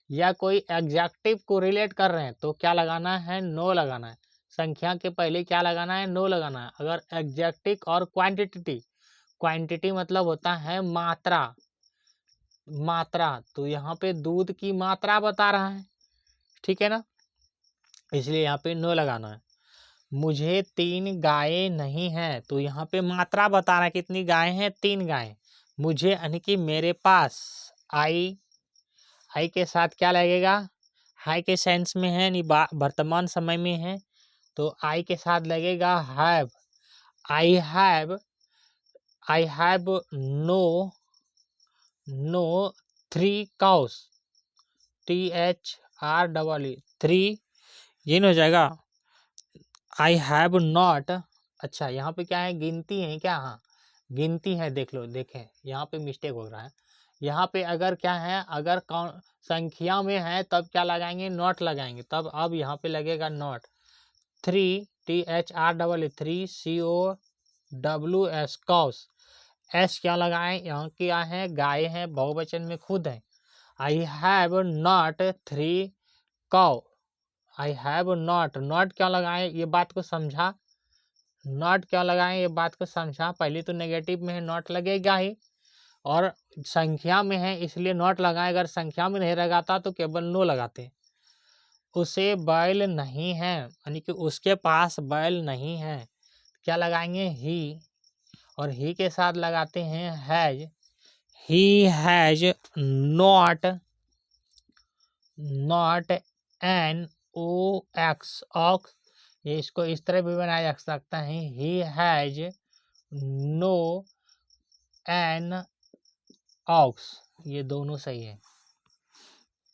या कोई एग्जेक्टिव को रिलेट कर रहे हैं तो क्या लगाना है, नो लगाना है। संख्या के पहले क्या लगाना है, नो लगाना है। अगर एग्जेक्टिव और क्वांटिटी, क्वांटिटी मतलब होता है मात्रा, मात्रा, तो यहाँ पे दूध की मात्रा बता रहा है, ठीक है ना, इसलिए यहाँ पे नो लगाना है। मुझे 3 गायें नहीं हैं, तो यहाँ पे मात्रा बता रहा है कितनी गायें हैं, 3 गायें। मुझे यानी कि मेरे पास, आई, आई के साथ क्या लगेगा, हाई के सेंस में है, यानी वर्तमान समय में है, तो आई के साथ लगेगा have. I have, I have no, no 3 cows, THR, 3, ये नहीं हो जाएगा। आई हैव नॉट, अच्छा यहाँ पे क्या है, गिनती है क्या, हाँ गिनती है, देख लो, देखें यहाँ पे मिस्टेक हो रहा है। यहाँ पे अगर क्या है, अगर संख्या में है तब क्या लगाएंगे, नॉट लगाएंगे, तब अब यहाँ पे लगेगा not. 3, THR, 3 COWS, cows, S क्या लगाएं, यहाँ क्या है, गाय है, बहुवचन में खुद है। I have not 3 cow, I have not, not क्या लगाएं, ये बात को समझा, नॉट क्या लगाएं, ये बात को समझा। पहले तो नेगेटिव में है, नॉट लगेगा ही, और संख्या में है इसलिए नॉट लगाएं। अगर संख्या में नहीं लगाता तो केवल नो लगाते। उसे बैल नहीं है, यानी कि उसके पास बैल नहीं है, क्या लगाएंगे, ही, और ही के साथ लगाते हैं has. He has not, not an O X, ox, ये इसको इस तरह भी बनाया जा सकता है, he has no an ox, ये दोनों सही है,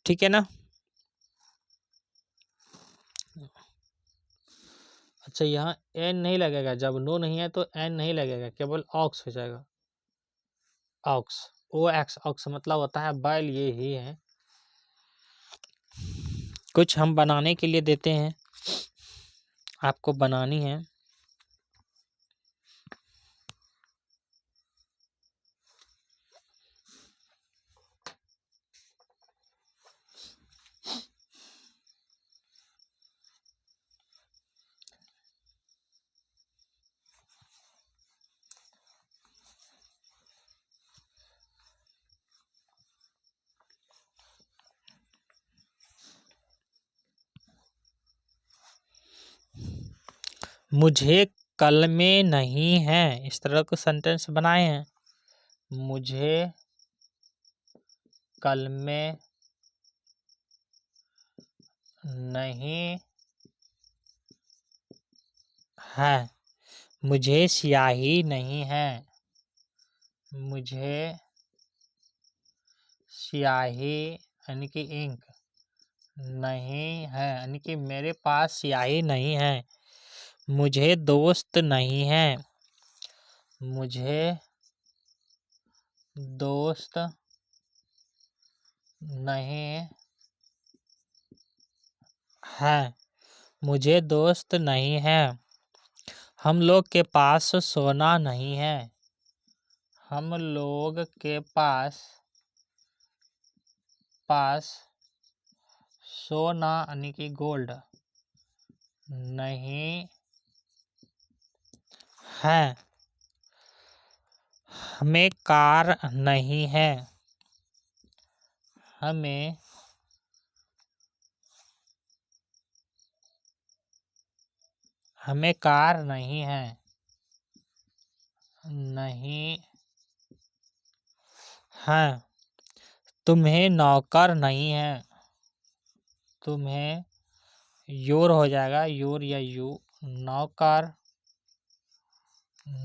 ठीक है ना। अच्छा यहाँ एन नहीं लगेगा, जब नो नहीं है तो एन नहीं लगेगा, केवल ऑक्स हो जाएगा, ऑक्स, ओ एक्स, ऑक्स मतलब होता है बैल, ये ही है। कुछ हम बनाने के लिए देते हैं, आपको बनानी है। मुझे कल में नहीं है, इस तरह के सेंटेंस बनाए हैं। मुझे कल में नहीं है, मुझे स्याही नहीं है, मुझे स्याही यानी कि इंक नहीं है, यानी कि मेरे पास स्याही नहीं है। मुझे दोस्त नहीं है, मुझे दोस्त नहीं है, मुझे दोस्त नहीं है। हम लोग के पास सोना नहीं है, हम लोग के पास सोना यानी कि गोल्ड नहीं है। हमें कार नहीं है, हमें कार नहीं है, नहीं है। तुम्हें नौकर नहीं है, तुम्हें योर हो जाएगा, योर या यू, नौकर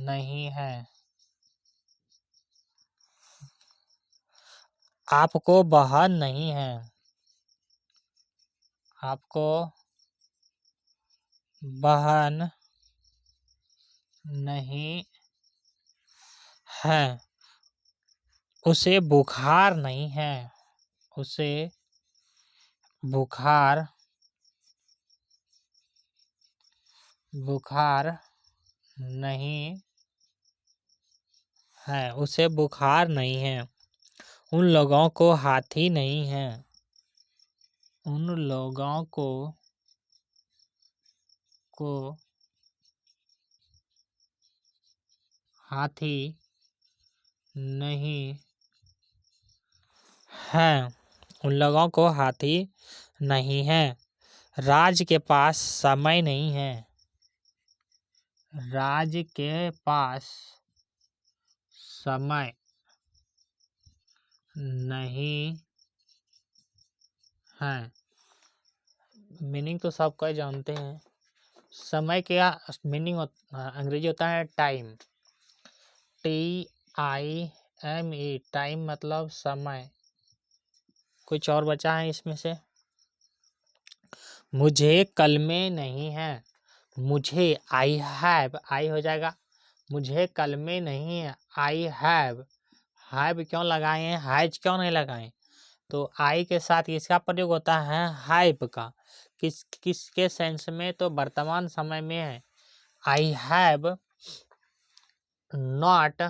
नहीं है। आपको बहन नहीं है, आपको बहन नहीं है। उसे बुखार नहीं है, उसे बुखार नहीं है, उसे बुखार नहीं है। उन लोगों को हाथी नहीं है, उन लोगों को हाथी नहीं है। उन लोगों को हाथी नहीं है। राज के पास समय नहीं है। राज के पास समय नहीं है। मीनिंग तो सब कोई जानते हैं। समय क्या मीनिंग अंग्रेजी होता है टाइम। TIME टाइम मतलब समय। कुछ और बचा है इसमें से? मुझे कलमे नहीं है। मुझे आई हैव आई हो जाएगा। मुझे कलमे नहीं है। आई हैव क्यों लगाए हैं? हैज क्यों नहीं लगाए? तो आई के साथ इसका प्रयोग होता है हैव का। किसके सेंस में? तो वर्तमान समय में है। I have not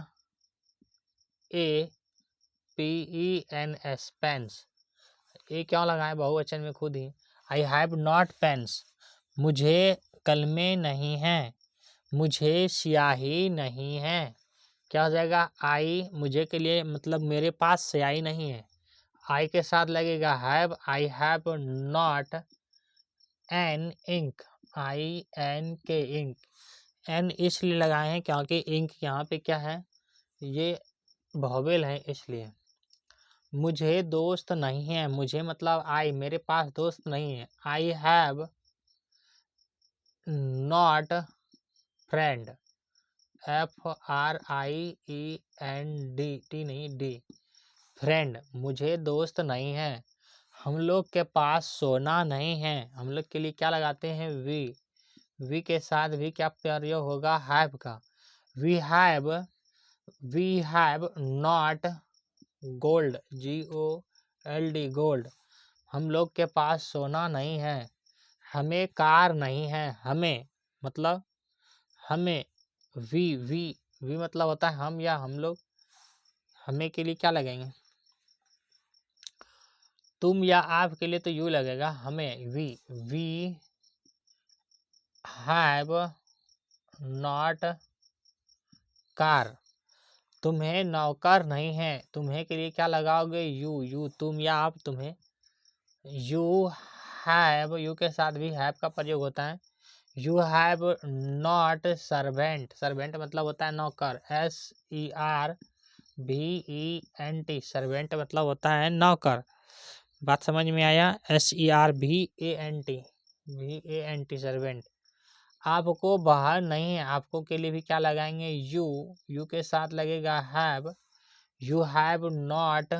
a PENS pens. ये क्यों लगाए बहुवचन में खुद ही? I have not pens. मुझे कलमे नहीं हैं। मुझे स्याही नहीं है। क्या हो जाएगा? आई मुझे के लिए मतलब मेरे पास स्याही नहीं है। आई के साथ लगेगा have. I have not an ink. INK ink. An इसलिए लगाए हैं क्योंकि इंक यहाँ पे क्या है? ये वोवेल है इसलिए। मुझे दोस्त नहीं है। मुझे मतलब आई मेरे पास दोस्त नहीं है। I have not friend. FRIEND नहीं डी। फ्रेंड मुझे दोस्त नहीं है। हम लोग के पास सोना नहीं है। हम लोग के लिए क्या लगाते हैं? वी के साथ भी क्या प्रयोग होगा? हैव का। We have not gold. GOLD gold. हम लोग के पास सोना नहीं है। हमें कार नहीं है। हमें मतलब हमें वी मतलब होता है हम या हम लोग। हमें के लिए क्या लगेंगे? तुम या आप के लिए तो यू लगेगा। हमें वी हैव नॉट कार। तुम्हें नौकर नहीं है। तुम्हें के लिए क्या लगाओगे? यू तुम या आप। तुम्हें यू हैव यू के साथ भी हैव का प्रयोग होता है। You have not servant. Servant मतलब होता है नौकर। SERVENT सर्वेंट मतलब होता है नौकर। बात समझ में आया? SERVENT servant. आपको बाहर नहीं है। आपको के लिए भी क्या लगाएंगे? यू के साथ लगेगा have. You have not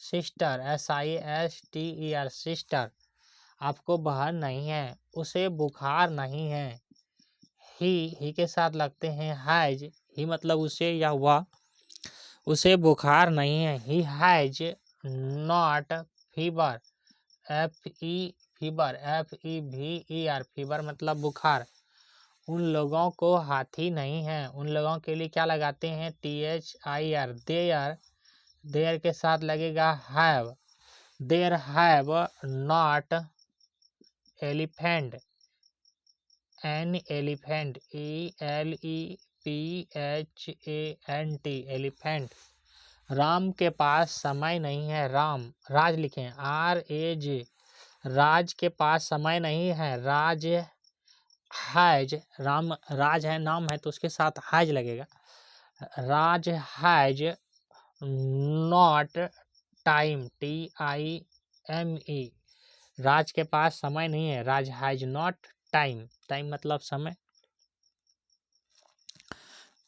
sister. SISTER sister. आपको बाहर नहीं है। उसे बुखार नहीं है। ही के साथ लगते हैं हैज। ही मतलब उसे या वह। उसे बुखार नहीं है। He has not fever. FEVER fever मतलब बुखार। उन लोगों को हाथी नहीं है। उन लोगों के लिए क्या लगाते हैं? THIR देयर के साथ लगेगा have. Their have not elephant. An elephant ELEPHANT elephant. Ram के पास समय नहीं है। राज लिखें RAJ। राज के पास समय नहीं है। राज हैज राज है नाम है तो उसके साथ हैज लगेगा। राज हैज नॉट टाइम TIME। राज के पास समय नहीं है। राज हैज नॉट टाइम मतलब समय।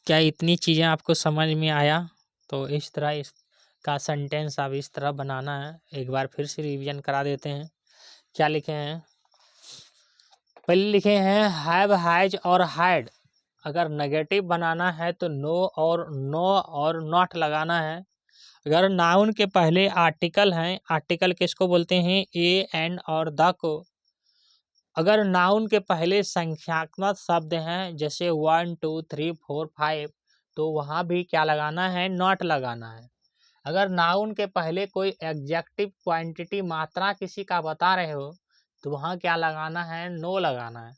क्या इतनी चीज़ें आपको समझ में आया? तो इस तरह इसका सेंटेंस आप इस तरह बनाना है। एक बार फिर से रिवीजन करा देते हैं। क्या लिखे हैं? पहले लिखे हैं हैव हैज और हैड। अगर नेगेटिव बनाना है तो नो और नॉट लगाना है। अगर नाउन के पहले आर्टिकल हैं, आर्टिकल किसको बोलते हैं? ए एंड और द को। अगर नाउन के पहले संख्यात्मक शब्द हैं जैसे 1 2 3 4 5 तो वहाँ भी क्या लगाना है? नॉट लगाना है। अगर नाउन के पहले कोई एग्जेक्टिव क्वांटिटी मात्रा किसी का बता रहे हो तो वहाँ क्या लगाना है, नो लगाना है।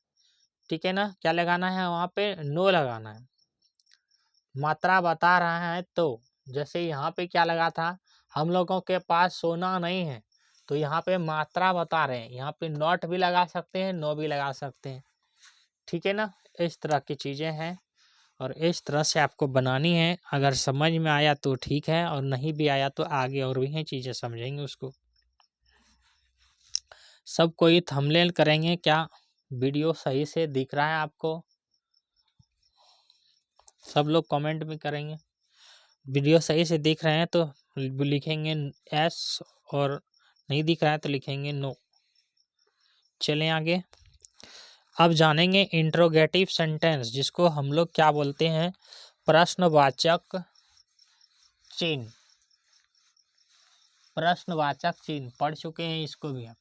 ठीक है ना, क्या लगाना है वहाँ पे, नो लगाना है। मात्रा बता रहा है तो जैसे यहाँ पे क्या लगा था, हम लोगों के पास सोना नहीं है, तो यहाँ पे मात्रा बता रहे हैं, यहाँ पे नॉट भी लगा सकते हैं, नो भी लगा सकते हैं। ठीक है ना, इस तरह की चीज़ें हैं और इस तरह से आपको बनानी है। अगर समझ में आया तो ठीक है, और नहीं भी आया तो आगे और भी हैं चीज़ें समझेंगे उसको। सब कोई थंबनेल करेंगे क्या, वीडियो सही से दिख रहा है आपको? सब लोग कमेंट भी करेंगे वीडियो सही से दिख रहे हैं तो लिखेंगे एस, और नहीं दिख रहा है तो लिखेंगे नो। चलें आगे। अब जानेंगे इंट्रोगेटिव सेंटेंस, जिसको हम लोग क्या बोलते हैं, प्रश्नवाचक चिन्ह। प्रश्नवाचक चिन्ह पढ़ चुके हैं इसको भी आप।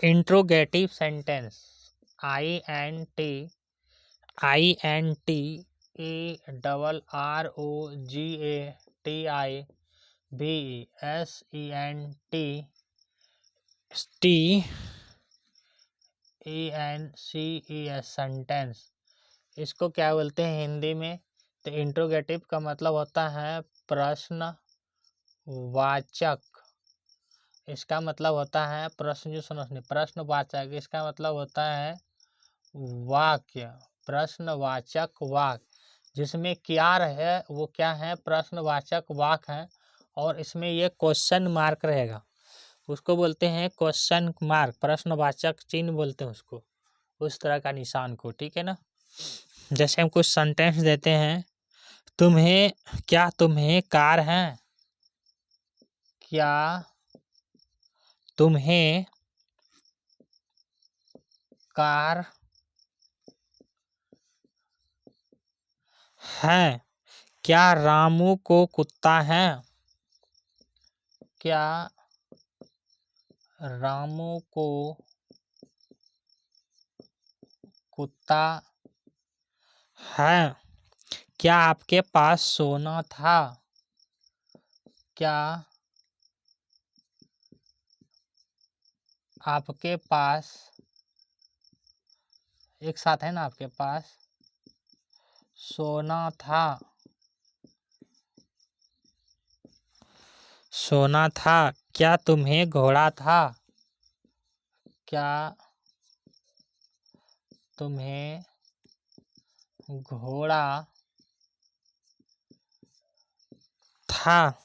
इंट्रोगेटिव सेंटेंस, INTROGATIVES सेंटेंस, इसको क्या बोलते हैं हिंदी में? तो इंट्रोगेटिव का मतलब होता है प्रश्नवाचक, इसका मतलब होता है प्रश्न, जो सुनो सुनिए, प्रश्नवाचक इसका मतलब होता है वाक्य, प्रश्नवाचक वाक्य, जिसमें क्या रहे वो क्या है, प्रश्नवाचक वाक्य है, और इसमें ये क्वेश्चन मार्क रहेगा, उसको बोलते हैं क्वेश्चन मार्क, प्रश्नवाचक चिन्ह बोलते हैं उसको, उस तरह का निशान को। ठीक है ना, जैसे हम कुछ सेंटेंस देते हैं, तुम्हें कार है, क्या तुम्हें कार है, क्या रामू को कुत्ता है, क्या रामू को कुत्ता है, क्या आपके पास सोना था, क्या आपके पास, एक साथ है ना, आपके पास सोना था, सोना था, क्या तुम्हें घोड़ा था, क्या तुम्हें घोड़ा था।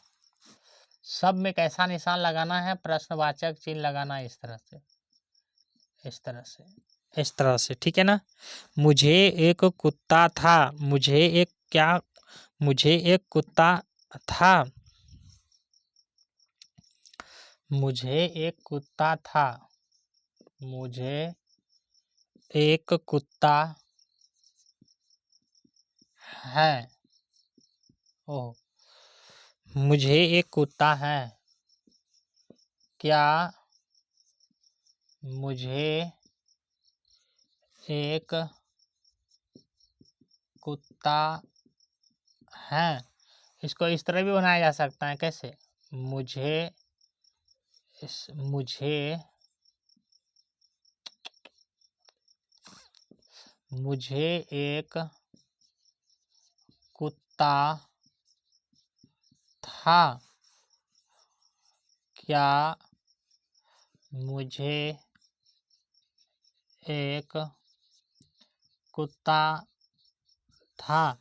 सब में कैसा निशान लगाना है, प्रश्नवाचक चिन्ह लगाना है, इस तरह से, इस तरह से, इस तरह से। ठीक है ना, मुझे एक कुत्ता था, मुझे एक क्या, मुझे एक कुत्ता था, मुझे एक कुत्ता था, मुझे एक कुत्ता है, ओह, मुझे एक कुत्ता है, क्या मुझे एक कुत्ता है। इसको इस तरह भी बनाया जा सकता है, कैसे, मुझे मुझे एक कुत्ता था, क्या मुझे एक कुत्ता था।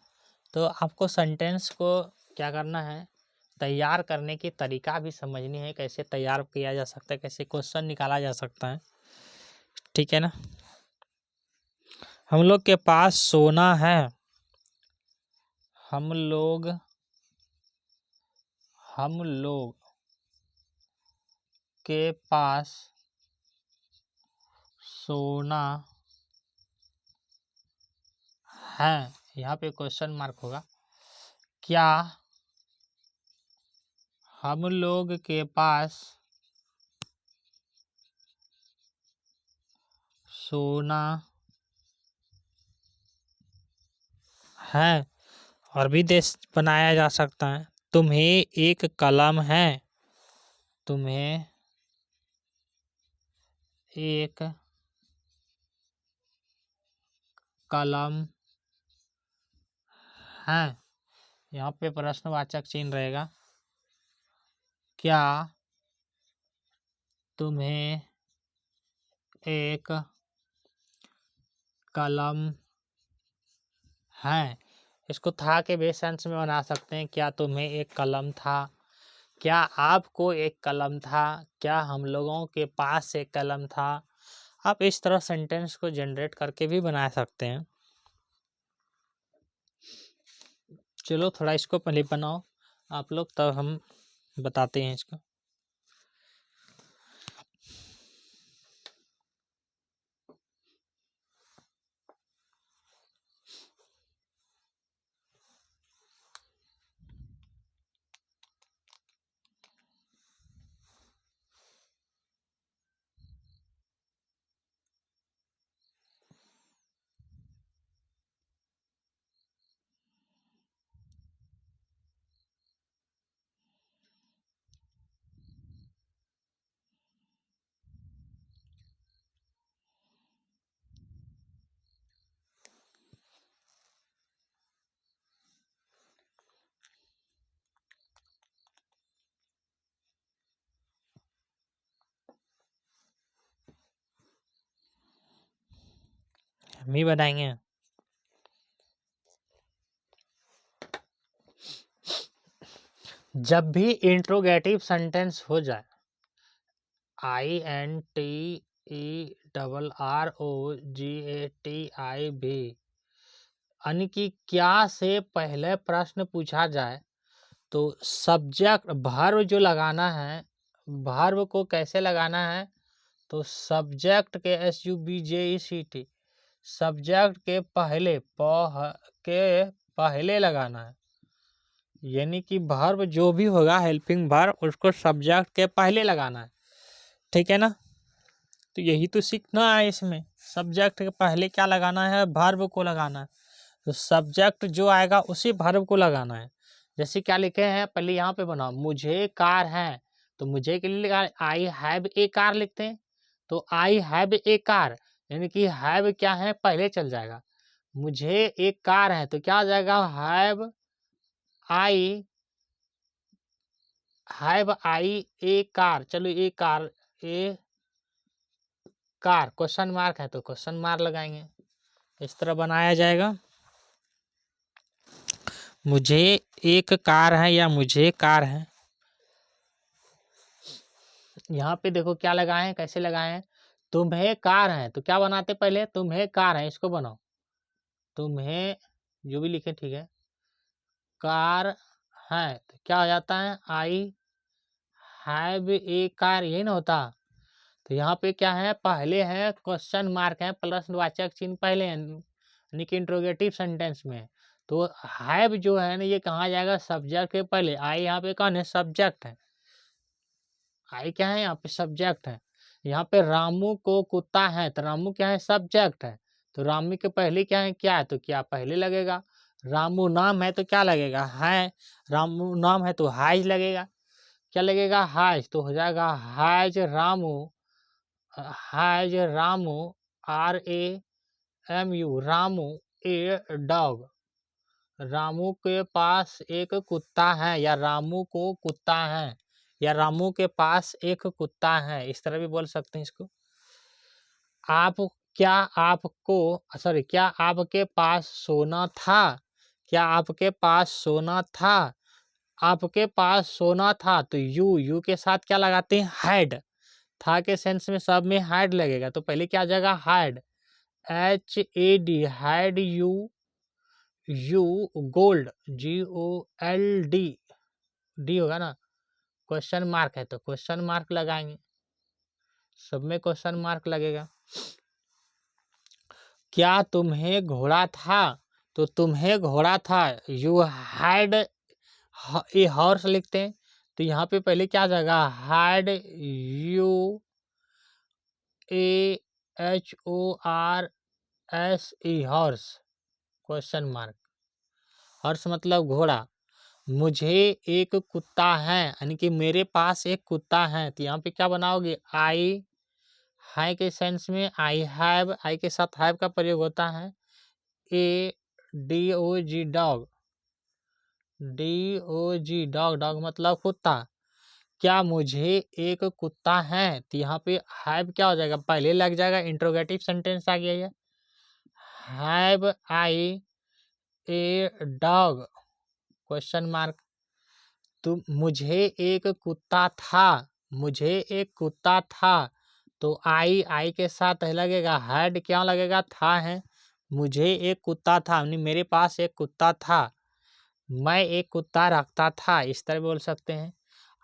तो आपको सेंटेंस को क्या करना है, तैयार करने की तरीका भी समझनी है, कैसे तैयार किया जा सकता है, कैसे क्वेश्चन निकाला जा सकता है। ठीक है ना, हम लोग के पास सोना है, हम लोग के पास सोना है, यहाँ पे क्वेश्चन मार्क होगा, क्या हम लोग के पास सोना है। और भी देश बनाया जा सकता है। तुम्हें एक कलम है। तुम्हें एक कलम है। यहाँ पे प्रश्नवाचक चिन्ह रहेगा। क्या तुम्हें एक कलम है। इसको था के बेस सेंस में बना सकते हैं। क्या तुम्हें एक कलम था। क्या आपको एक कलम था। क्या हम लोगों के पास एक कलम था। आप इस तरह सेंटेंस को जनरेट करके भी बना सकते हैं। चलो थोड़ा इसको पहले बनाओ आप लोग, तब हम बताते हैं इसको। हम ही बनाएंगे। जब भी इंट्रोगेटिव सेंटेंस हो जाए, INTERROGATIV, यानी कि क्या से पहले प्रश्न पूछा जाए तो सब्जेक्ट वर्ब जो लगाना है, वर्ब को कैसे लगाना है, तो सब्जेक्ट के SUBJECT सब्जेक्ट के पहले लगाना है। यानी कि वर्ब जो भी होगा हेल्पिंग वर्ब उसको सब्जेक्ट के पहले लगाना है। ठीक है ना। तो यही तो सीखना है इसमें। सब्जेक्ट के पहले क्या लगाना है, वर्ब को लगाना है। तो सब्जेक्ट जो आएगा उसी वर्ब को लगाना है। जैसे क्या लिखे हैं, पहले यहाँ पे बनाओ, मुझे कार है। तो मुझे के लिए लिखा आई हैव ए कार लिखते हैं। तो आई हैव ए कार, यानी कि हैव क्या है पहले चल जाएगा। मुझे एक कार है तो क्या आ जाएगा, हैव आई ए कार। चलो ए कार क्वेश्चन मार्क है तो क्वेश्चन मार्क लगाएंगे। इस तरह बनाया जाएगा। मुझे एक कार है या मुझे कार है। यहाँ पे देखो क्या लगाए हैं, कैसे लगाए हैं। तुम्हें कार है तो क्या बनाते पहले, तुम्हें कार है इसको बनाओ। तुम्हें जो भी लिखे ठीक है, कार है तो क्या हो जाता है, आई हैव ए कार, यही ना होता। तो यहाँ पे क्या है, पहले है क्वेश्चन मार्क है, प्रश्नवाचक चिन्ह पहले है, यानी कि इंट्रोगेटिव सेंटेंस में। तो हैव जो है ना ये कहाँ जाएगा, सब्जेक्ट के पहले। आई यहाँ पे कौन है, सब्जेक्ट है। आई क्या है यहाँ पे, सब्जेक्ट है। यहाँ पे रामू को कुत्ता है तो रामू क्या है, सब्जेक्ट है। तो रामू के पहले क्या है, क्या है, तो क्या पहले लगेगा। रामू नाम है तो क्या लगेगा, है। रामू नाम है तो हाइज लगेगा। क्या लगेगा, हाइज। तो हो जाएगा has Ramu, has Ramu, RAMU Ramu a dog. Ramu के पास एक कुत्ता है या रामू को कुत्ता है या रामू के पास एक कुत्ता है, इस तरह भी बोल सकते हैं इसको। आप क्या आपको सॉरी क्या आपके पास सोना था। क्या आपके पास सोना था। आपके पास सोना था तो यू के साथ क्या लगाते हैं, हैड। था के सेंस में सब में हैड लगेगा तो पहले क्या आ जाएगा, had, HAD, had you gold, GOLD, D होगा ना। क्वेश्चन मार्क है तो क्वेश्चन मार्क लगाएंगे, सब में क्वेश्चन मार्क लगेगा। क्या तुम्हें घोड़ा था। तो तुम्हें घोड़ा था, यू हैड ए हॉर्स लिखते हैं। तो यहाँ पे पहले क्या आ जाएगा, had, you a H O R S E, horse, question mark. Horse मतलब घोड़ा। मुझे एक कुत्ता है, यानी कि मेरे पास एक कुत्ता है, तो यहाँ पे क्या बनाओगे, आई, हाई के सेंस में आई हैव, आई के साथ हैव का प्रयोग होता है। A D O G, dog, D O G, dog, dog मतलब कुत्ता। क्या मुझे एक कुत्ता है, तो यहाँ पे हैव क्या हो जाएगा, पहले लग जाएगा, इंट्रोगेटिव सेंटेंस आ गया ये। Have I a dog, question mark. तो मुझे एक कुत्ता था, मुझे एक कुत्ता था, तो आई के साथ लगेगा हैड, क्या लगेगा, था है। मुझे एक कुत्ता था, मेरे पास एक कुत्ता था, मैं एक कुत्ता रखता था, इस तरह बोल सकते हैं।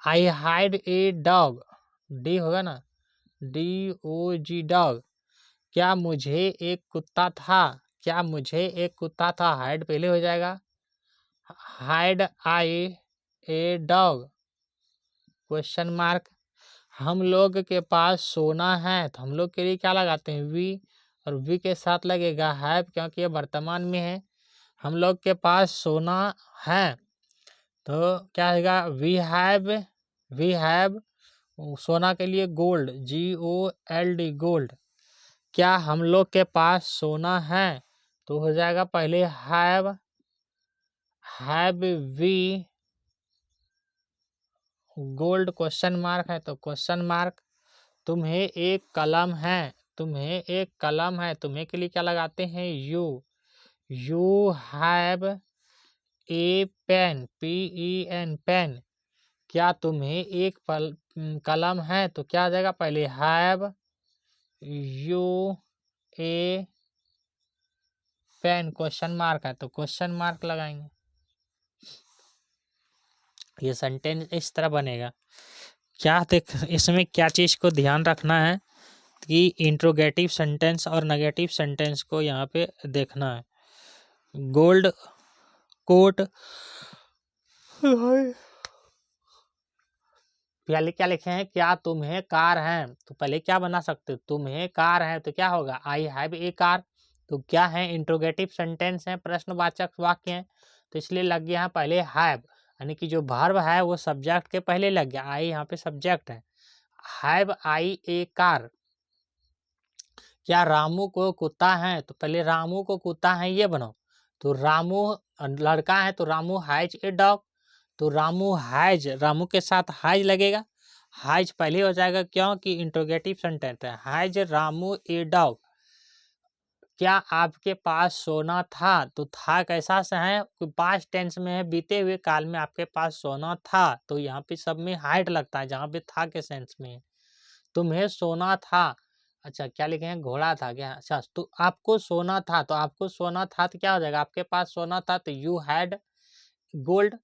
I had a dog, D होगा ना, डी ओ जी, डॉग। क्या मुझे एक कुत्ता था, क्या मुझे एक कुत्ता था, हैड पहले हो जाएगा। Had I a dog, question mark. हम लोग के पास सोना है, तो हम लोग के लिए क्या लगाते हैं, वी, और वी के साथ लगेगा हैव, क्योंकि ये वर्तमान में है। हम लोग के पास सोना है, तो क्या आएगा, वी हैव, सोना के लिए गोल्ड, जी ओ एल डी, गोल्ड। क्या हम लोग के पास सोना है, तो हो जाएगा पहले have we gold, question mark है, तो क्वेश्चन मार्क। तुम्हें एक कलम है, तुम्हें एक कलम है, तुम्हें के लिए क्या लगाते हैं, you have a pen, P E N, pen. क्या तुम्हें एक कलम है, तो क्या आ जाएगा, पहले have you a pen, question mark है, तो क्वेश्चन मार्क लगाएंगे। ये सेंटेंस इस तरह बनेगा। क्या देख, इसमें क्या चीज़ को ध्यान रखना है कि इंट्रोगेटिव सेंटेंस और नेगेटिव सेंटेंस को यहाँ पे देखना है। गोल्ड कोट, पहले क्या लिखे हैं, क्या तुम्हें कार है, तो पहले क्या बना सकते हो, तुम्हें कार है, तो क्या होगा, आई हैव ए कार। तो क्या है, इंट्रोगेटिव सेंटेंस है, प्रश्नवाचक वाक्य है, तो इसलिए लग गया है पहले हैव, यानी कि जो वर्ब है वो सब्जेक्ट के पहले लग गया, आई यहाँ पे सब्जेक्ट है। Have I a car. क्या रामू को कुत्ता है, तो पहले रामू को कुत्ता है ये बनाओ, तो रामू लड़का है, तो रामू हैज ए डॉग, तो रामू हैज, रामू के साथ हैज लगेगा, हैज पहले हो जाएगा, क्योंकि इंट्रोगेटिव सेंटेंस है। Has Ramu a dog. क्या आपके पास सोना था, तो था कैसा से है, पास्ट टेंस में है, बीते हुए काल में आपके पास सोना था, तो यहाँ पे सब में हाइड लगता है, जहाँ पे था के सेंस में है। तुम्हें सोना था, अच्छा क्या लिखे हैं, घोड़ा था क्या, अच्छा तो आपको सोना था, तो आपको सोना था, तो क्या हो जाएगा, आपके पास सोना था, तो यू हैड गोल्ड।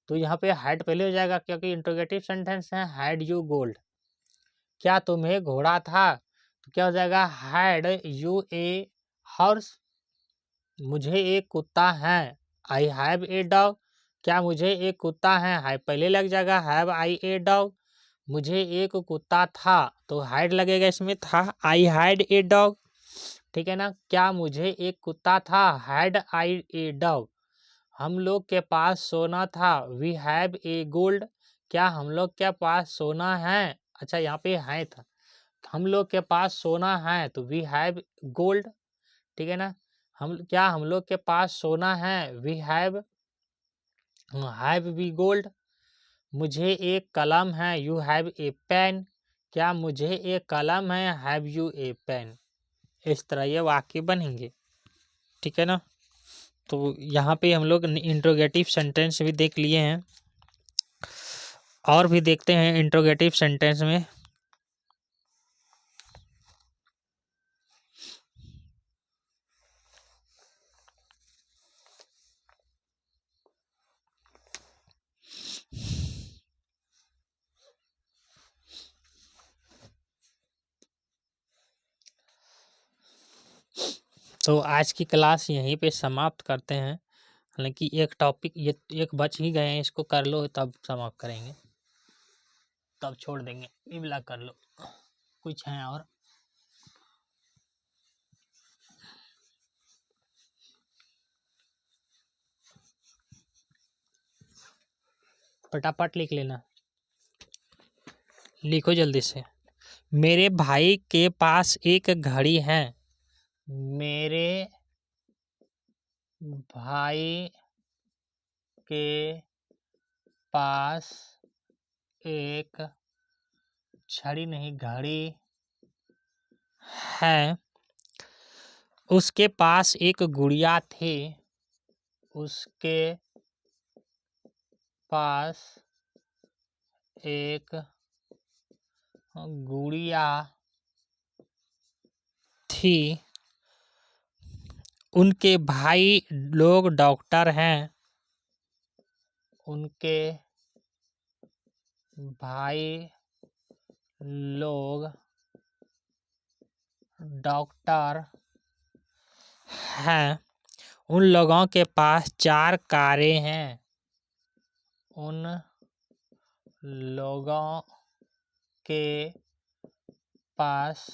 तो यहाँ पे हैड पहले हो जाएगा, क्योंकि इंट्रोगेटिव सेंटेंस है, हैड यू गोल्ड। क्या तुम्हें घोड़ा था, तो क्या हो जाएगा, हैड यू ए हॉर्स। मुझे एक कुत्ता है, आई हैव ए डॉग। क्या मुझे एक कुत्ता है, हाई पहले लग जाएगा, हैव आई ए डॉग। मुझे एक कुत्ता था, तो हाइड लगेगा इसमें, था, आई हैड ए डॉग, ठीक है ना। क्या मुझे एक कुत्ता था, हैड आई ए डॉग। हम लोग के पास सोना था, वी हैव ए गोल्ड। क्या हम लोग के पास सोना है, अच्छा यहाँ पे है था, हम लोग के पास सोना है, तो वी हैव गोल्ड, ठीक है ना। हम लोग के पास सोना है, वी हैव वी गोल्ड। मुझे एक कलम है, यू हैव ए पेन। क्या मुझे एक कलम है, हैव यू ए पेन। इस तरह ये वाक्य बनेंगे, ठीक है ना। तो यहाँ पे हम लोग इंट्रोगेटिव सेंटेंस भी देख लिए हैं, और भी देखते हैं इंट्रोगेटिव सेंटेंस में। तो आज की क्लास यहीं पे समाप्त करते हैं, हालांकि एक टॉपिक ये एक बच ही गए हैं, इसको कर लो तब समाप्त करेंगे। तो अब छोड़ देंगे, ई ब्लॉक कर लो। कुछ है और फटाफट लिख लेना, लिखो जल्दी से। मेरे भाई के पास एक घड़ी है। मेरे भाई के पास एक छड़ी नहीं घड़ी है। उसके पास एक गुड़िया थी। उसके पास एक गुड़िया थी। उनके भाई लोग डॉक्टर हैं। उनके भाई लोग डॉक्टर हैं। उन लोगों के पास 4 कारें हैं। उन लोगों के पास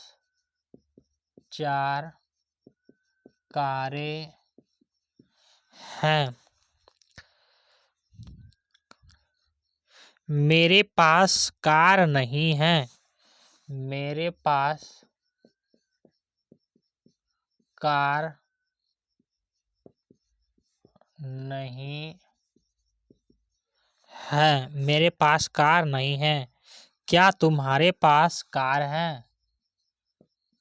4 कारें हैं। मेरे पास कार नहीं है। मेरे पास कार नहीं है। मेरे पास कार नहीं है। क्या तुम्हारे पास कार है?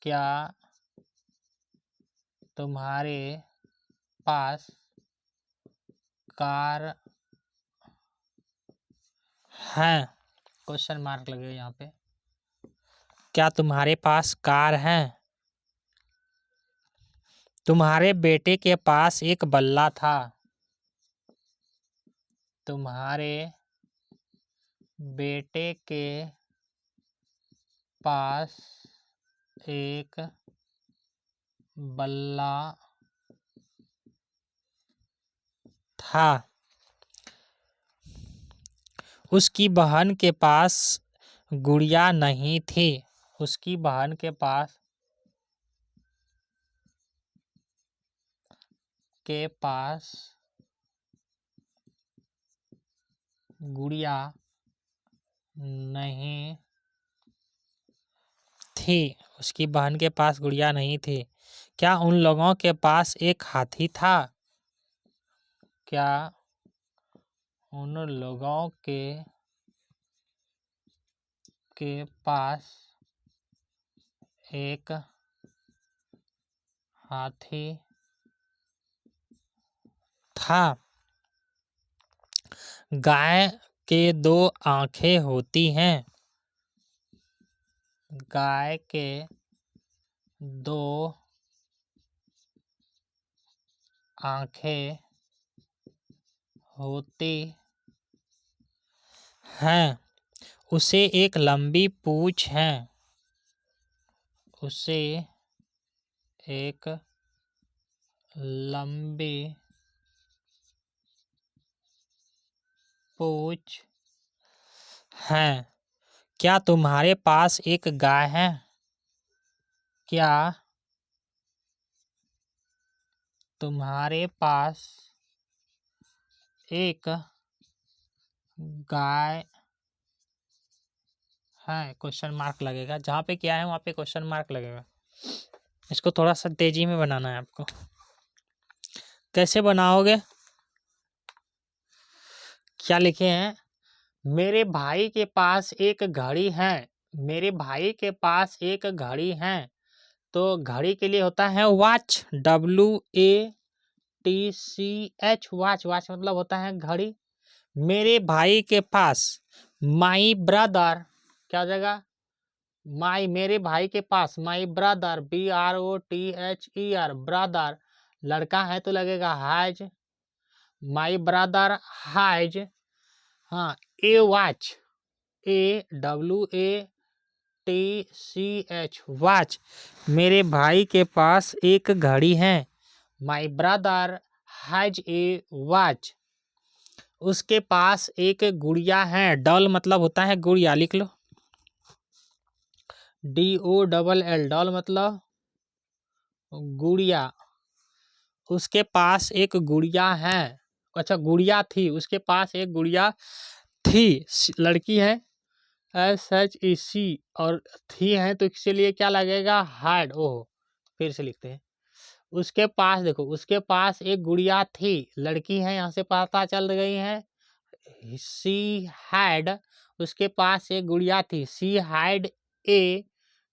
क्या तुम्हारे पास कार है? क्वेश्चन मार्क लगेगा यहाँ पे। क्या तुम्हारे पास कार है? तुम्हारे बेटे के पास एक बल्ला था। तुम्हारे बेटे के पास एक बल्ला था। उसकी बहन के पास गुड़िया नहीं थी। उसकी बहन के पास गुड़िया नहीं थी। उसकी बहन के पास गुड़िया नहीं थी। क्या उन लोगों के पास एक हाथी था? क्या उन लोगों के पास एक हाथी था? गाय के 2 आंखें होती हैं। गाय के 2 आंखें होती हैं। उसे एक लंबी पूंछ है। उसे एक लंबी पूंछ है। क्या तुम्हारे पास एक गाय है? क्या तुम्हारे पास एक गाय है? क्वेश्चन मार्क लगेगा, जहाँ पे क्या है वहाँ पे क्वेश्चन मार्क लगेगा। इसको थोड़ा सा तेजी में बनाना है आपको। कैसे बनाओगे? क्या लिखे हैं? मेरे भाई के पास एक घड़ी है। मेरे भाई के पास एक घड़ी है। तो घड़ी के लिए होता है वॉच, WATCH, वॉच। वॉच मतलब होता है घड़ी। मेरे भाई के पास, माई ब्रदर, क्या हो जाएगा? माई, मेरे भाई के पास, माई ब्रदर, BROTHER, ब्रदर। लड़का है तो लगेगा हैज। माई ब्रदर हैज, हाँ, ए वॉच, AWATCH, वॉच। मेरे भाई के पास एक घड़ी है। My brother has a watch. उसके पास एक गुड़िया है। डॉल मतलब होता है गुड़िया, लिख लो। DOLL, डॉल मतलब गुड़िया। उसके पास एक गुड़िया है, अच्छा गुड़िया थी, उसके पास एक गुड़िया थी, लड़की है, SHEC, और थी है तो इसीलिए क्या लगेगा, हैड। ओह, फिर से लिखते हैं। उसके पास देखो, उसके पास एक गुड़िया थी, लड़की है, यहाँ से पता चल गई है। सी हैड, उसके पास एक गुड़िया थी, she had a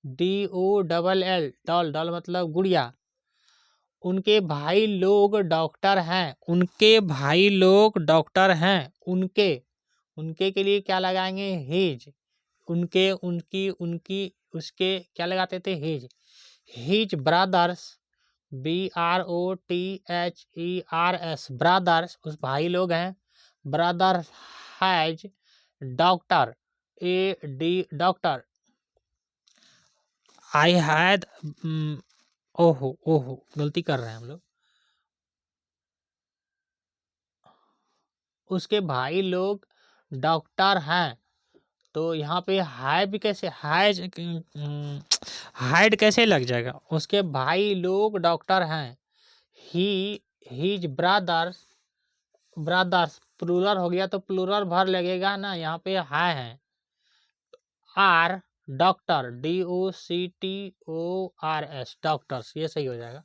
DOLL, doll, doll मतलब गुड़िया। उनके भाई लोग डॉक्टर हैं, उनके भाई लोग डॉक्टर हैं, उनके, उनके के लिए क्या लगाएंगे, हिज। उनके, उनकी, उनकी, उसके क्या लगाते थे, his. His brothers, BROTHERS, brothers, उस भाई लोग हैं। Brother has doctor, AD doctor. I had, ओहो ओहो, गलती कर रहे हैं हम लोग। उसके भाई लोग डॉक्टर हैं, तो यहाँ पे हैव कैसे, हैज, हाइड कैसे लग जाएगा, उसके भाई लोग डॉक्टर हैं। ही, हिज ब्रदर्स, ब्रदर्स प्लूरल हो गया तो प्लूरल भर लगेगा ना, यहाँ पे है। आर डॉक्टर, DOCTORS, डॉक्टर्स, ये सही हो जाएगा।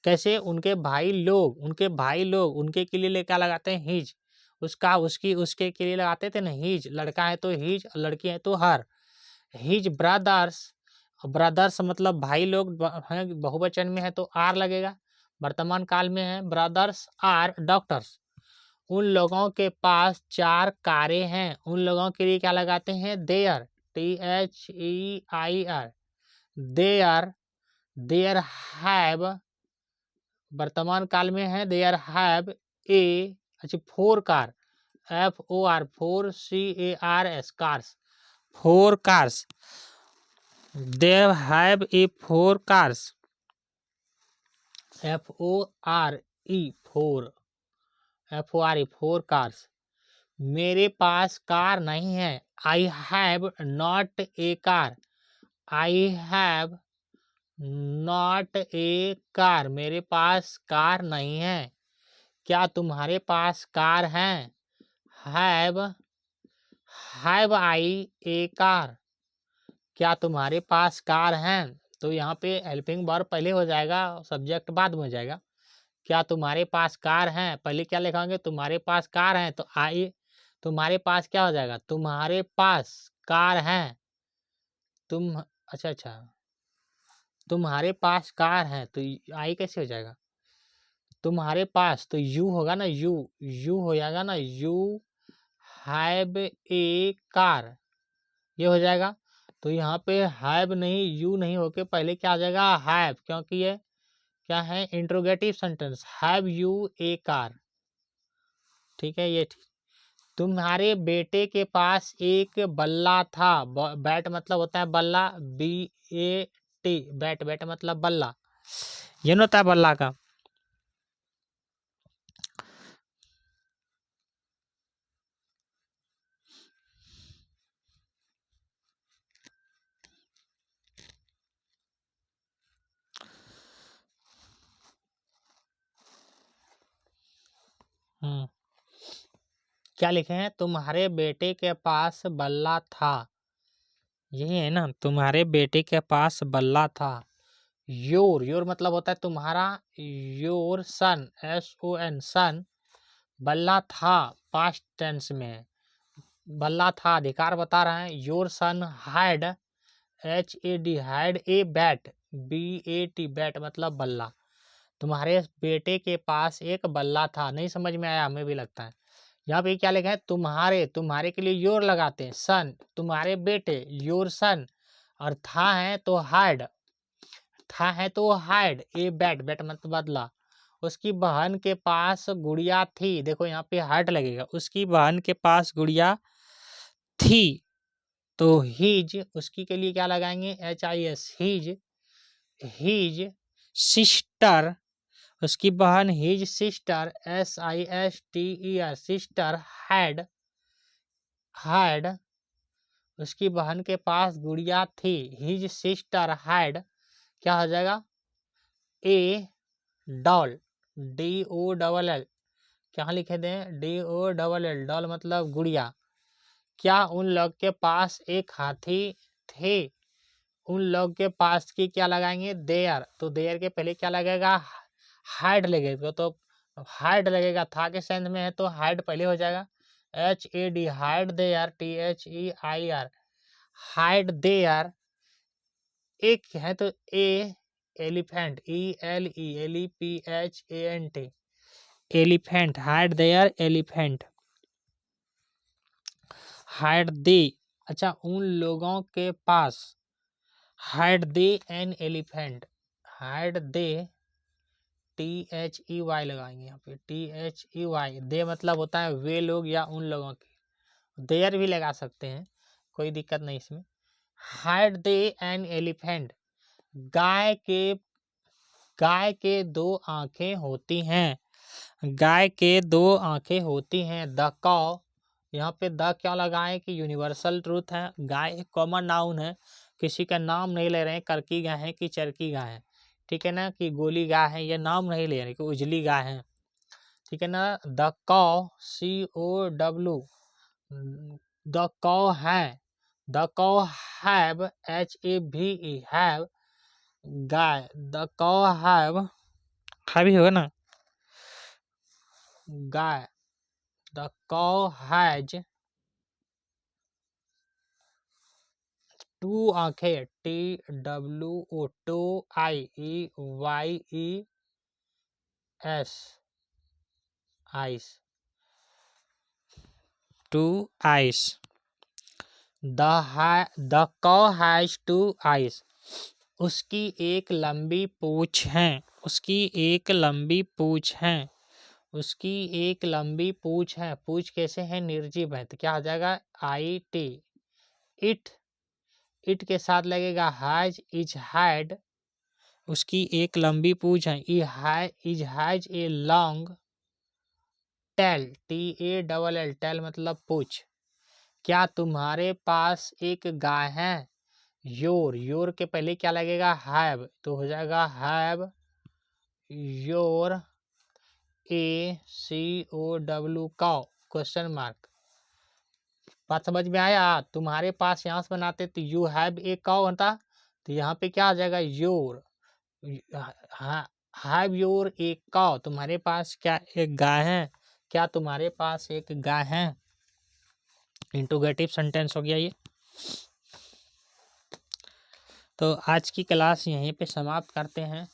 कैसे, उनके भाई लोग, उनके भाई लोग, उनके के लिए क्या लगाते हैं, हिज। उसका, उसकी, उसके के लिए लगाते थे ना हिज, लड़का है तो हिज, लड़की है तो हर। हिज ब्रदर्स, ब्रदर्स मतलब भाई लोग हैं, बहुवचन में है तो आर लगेगा, वर्तमान काल में है। Brothers are doctors. उन लोगों के पास 4 कारें हैं, उन लोगों के लिए क्या लगाते हैं, their, THEIR, their. Their have, वर्तमान काल में है, देयर हैव ए, अच्छा 4 car, FOR, 4CARS, cars, 4 cars. Their have a 4 cars, FORE, 4 cars. मेरे पास कार नहीं है, I have not a car, I have not a car, मेरे पास कार नहीं है। क्या तुम्हारे पास कार है, have, have I a car, क्या तुम्हारे पास कार है। तो यहाँ पे हेल्पिंग वर्ब पहले हो जाएगा, सब्जेक्ट बाद में हो जाएगा। क्या तुम्हारे पास कार है, पहले क्या लिखाएंगे, तुम्हारे पास कार है, तो आई, तुम्हारे पास क्या हो जाएगा, तुम्हारे पास कार है, तुम, अच्छा अच्छा, तुम्हारे पास कार है तो आई कैसे हो जाएगा, तुम्हारे पास तो यू होगा ना, यू हो जाएगा ना, यू हैव ए कार, ये हो जाएगा। तो यहाँ पे हैव नहीं, यू नहीं होके पहले क्या आ जाएगा, हैव, क्योंकि ये क्या है, interrogative sentence, have you A car, ठीक है, ये ठीक। तुम्हारे बेटे के पास एक बल्ला था, बैट मतलब होता है बल्ला, BAT, बैट, बैट मतलब बल्ला, ये ना होता है बल्ला का। क्या लिखे हैं, तुम्हारे बेटे के पास बल्ला था, यही है ना, तुम्हारे बेटे के पास बल्ला था। योर, योर मतलब होता है तुम्हारा, योर सन, SON, सन। बल्ला था पास्ट टेंस में, बल्ला था अधिकार बता रहे हैं। Your son had, HAD, had a bat, BAT, bat मतलब बल्ला। तुम्हारे बेटे के पास एक बल्ला था, नहीं समझ में आया, हमें भी लगता है। यहाँ पे क्या लिखा है, तुम्हारे, तुम्हारे के लिए योर लगाते हैं, सन, तुम्हारे बेटे, योर सन, और था है तो हाइड, था है तो हाइड ए बैट, बैट मतलब बदला। उसकी बहन के पास गुड़िया थी, देखो यहाँ पे हाइड लगेगा, उसकी बहन के पास गुड़िया थी, तो हिज, उसकी के लिए क्या लगाएंगे, HIS, हिज, हिज सिस्टर, उसकी बहन, his sister, SISTER, sister had, had, उसकी बहन के पास गुड़िया थी। हिज सिस्टर हैड, क्या हो जाएगा, ए डॉल, DOLL, क्या लिखे दें, DOLL, डॉल मतलब गुड़िया। क्या उन लोग के पास एक हाथी थे। उन लोग के पास की क्या लगाएंगे, देयर, तो देयर के पहले क्या लगेगा, हाइड लगेगा, तो हाइड लगेगा, था के सेंस में है तो हाइड पहले हो जाएगा। HAD, had there, THEIR, had there. एक है तो a elephant, ELEPHANT, elephant, had there elephant, had they, अच्छा उन लोगों के पास, had they an elephant, had they, THEY लगाएंगे यहाँ पे, THEY, दे मतलब होता है वे लोग या उन लोगों के, देयर भी लगा सकते हैं, कोई दिक्कत नहीं इसमें। हाइड दे एन एलिफेंट, गाय के दो आंखें होती हैं, गाय के दो आंखें होती हैं। द कॉ, यहाँ पे द क्या लगाएं कि यूनिवर्सल ट्रूथ है, गाय एक कॉमन नाउन है, किसी का नाम नहीं ले रहे हैं, करकी गाय है कि चरकी गाय है, ठीक है ना, कि गोली गाय है, ये नाम नहीं ले रहे कि उजली गाय है, ठीक है ना। द कॉ, COW, द कॉ है, the cow have, HAVE, have, गाय, द कॉ हैव, भी होगा ना, गाय, द कॉ हैज टू आंखें, TWO, two, IEYES, eyes, two eyes. The cow has two eyes, उसकी एक लंबी पूंछ है, उसकी एक लंबी पूंछ है, उसकी एक लंबी पूंछ है, पूंछ कैसे है, निर्जीव है, तो क्या हो जाएगा, IT। इट के साथ लगेगा हैज, इज हैड, उसकी एक लंबी पूंछ है, it has a long tail, TALL, tail मतलब पूंछ। क्या तुम्हारे पास एक गाय है, योर के पहले क्या लगेगा, हैव, तो हो जाएगा have your, ACOW, cow, question mark. बात समझ में आया, तुम्हारे पास यहाँ से बनाते तो यू हैव ए काउ होता, तो यहाँ पे क्या आ जाएगा, your, have your a cow, तुम्हारे पास क्या एक गाय है, क्या तुम्हारे पास एक गाय है, इंट्रोगेटिव सेंटेंस हो गया ये। तो आज की क्लास यहीं पे समाप्त करते हैं।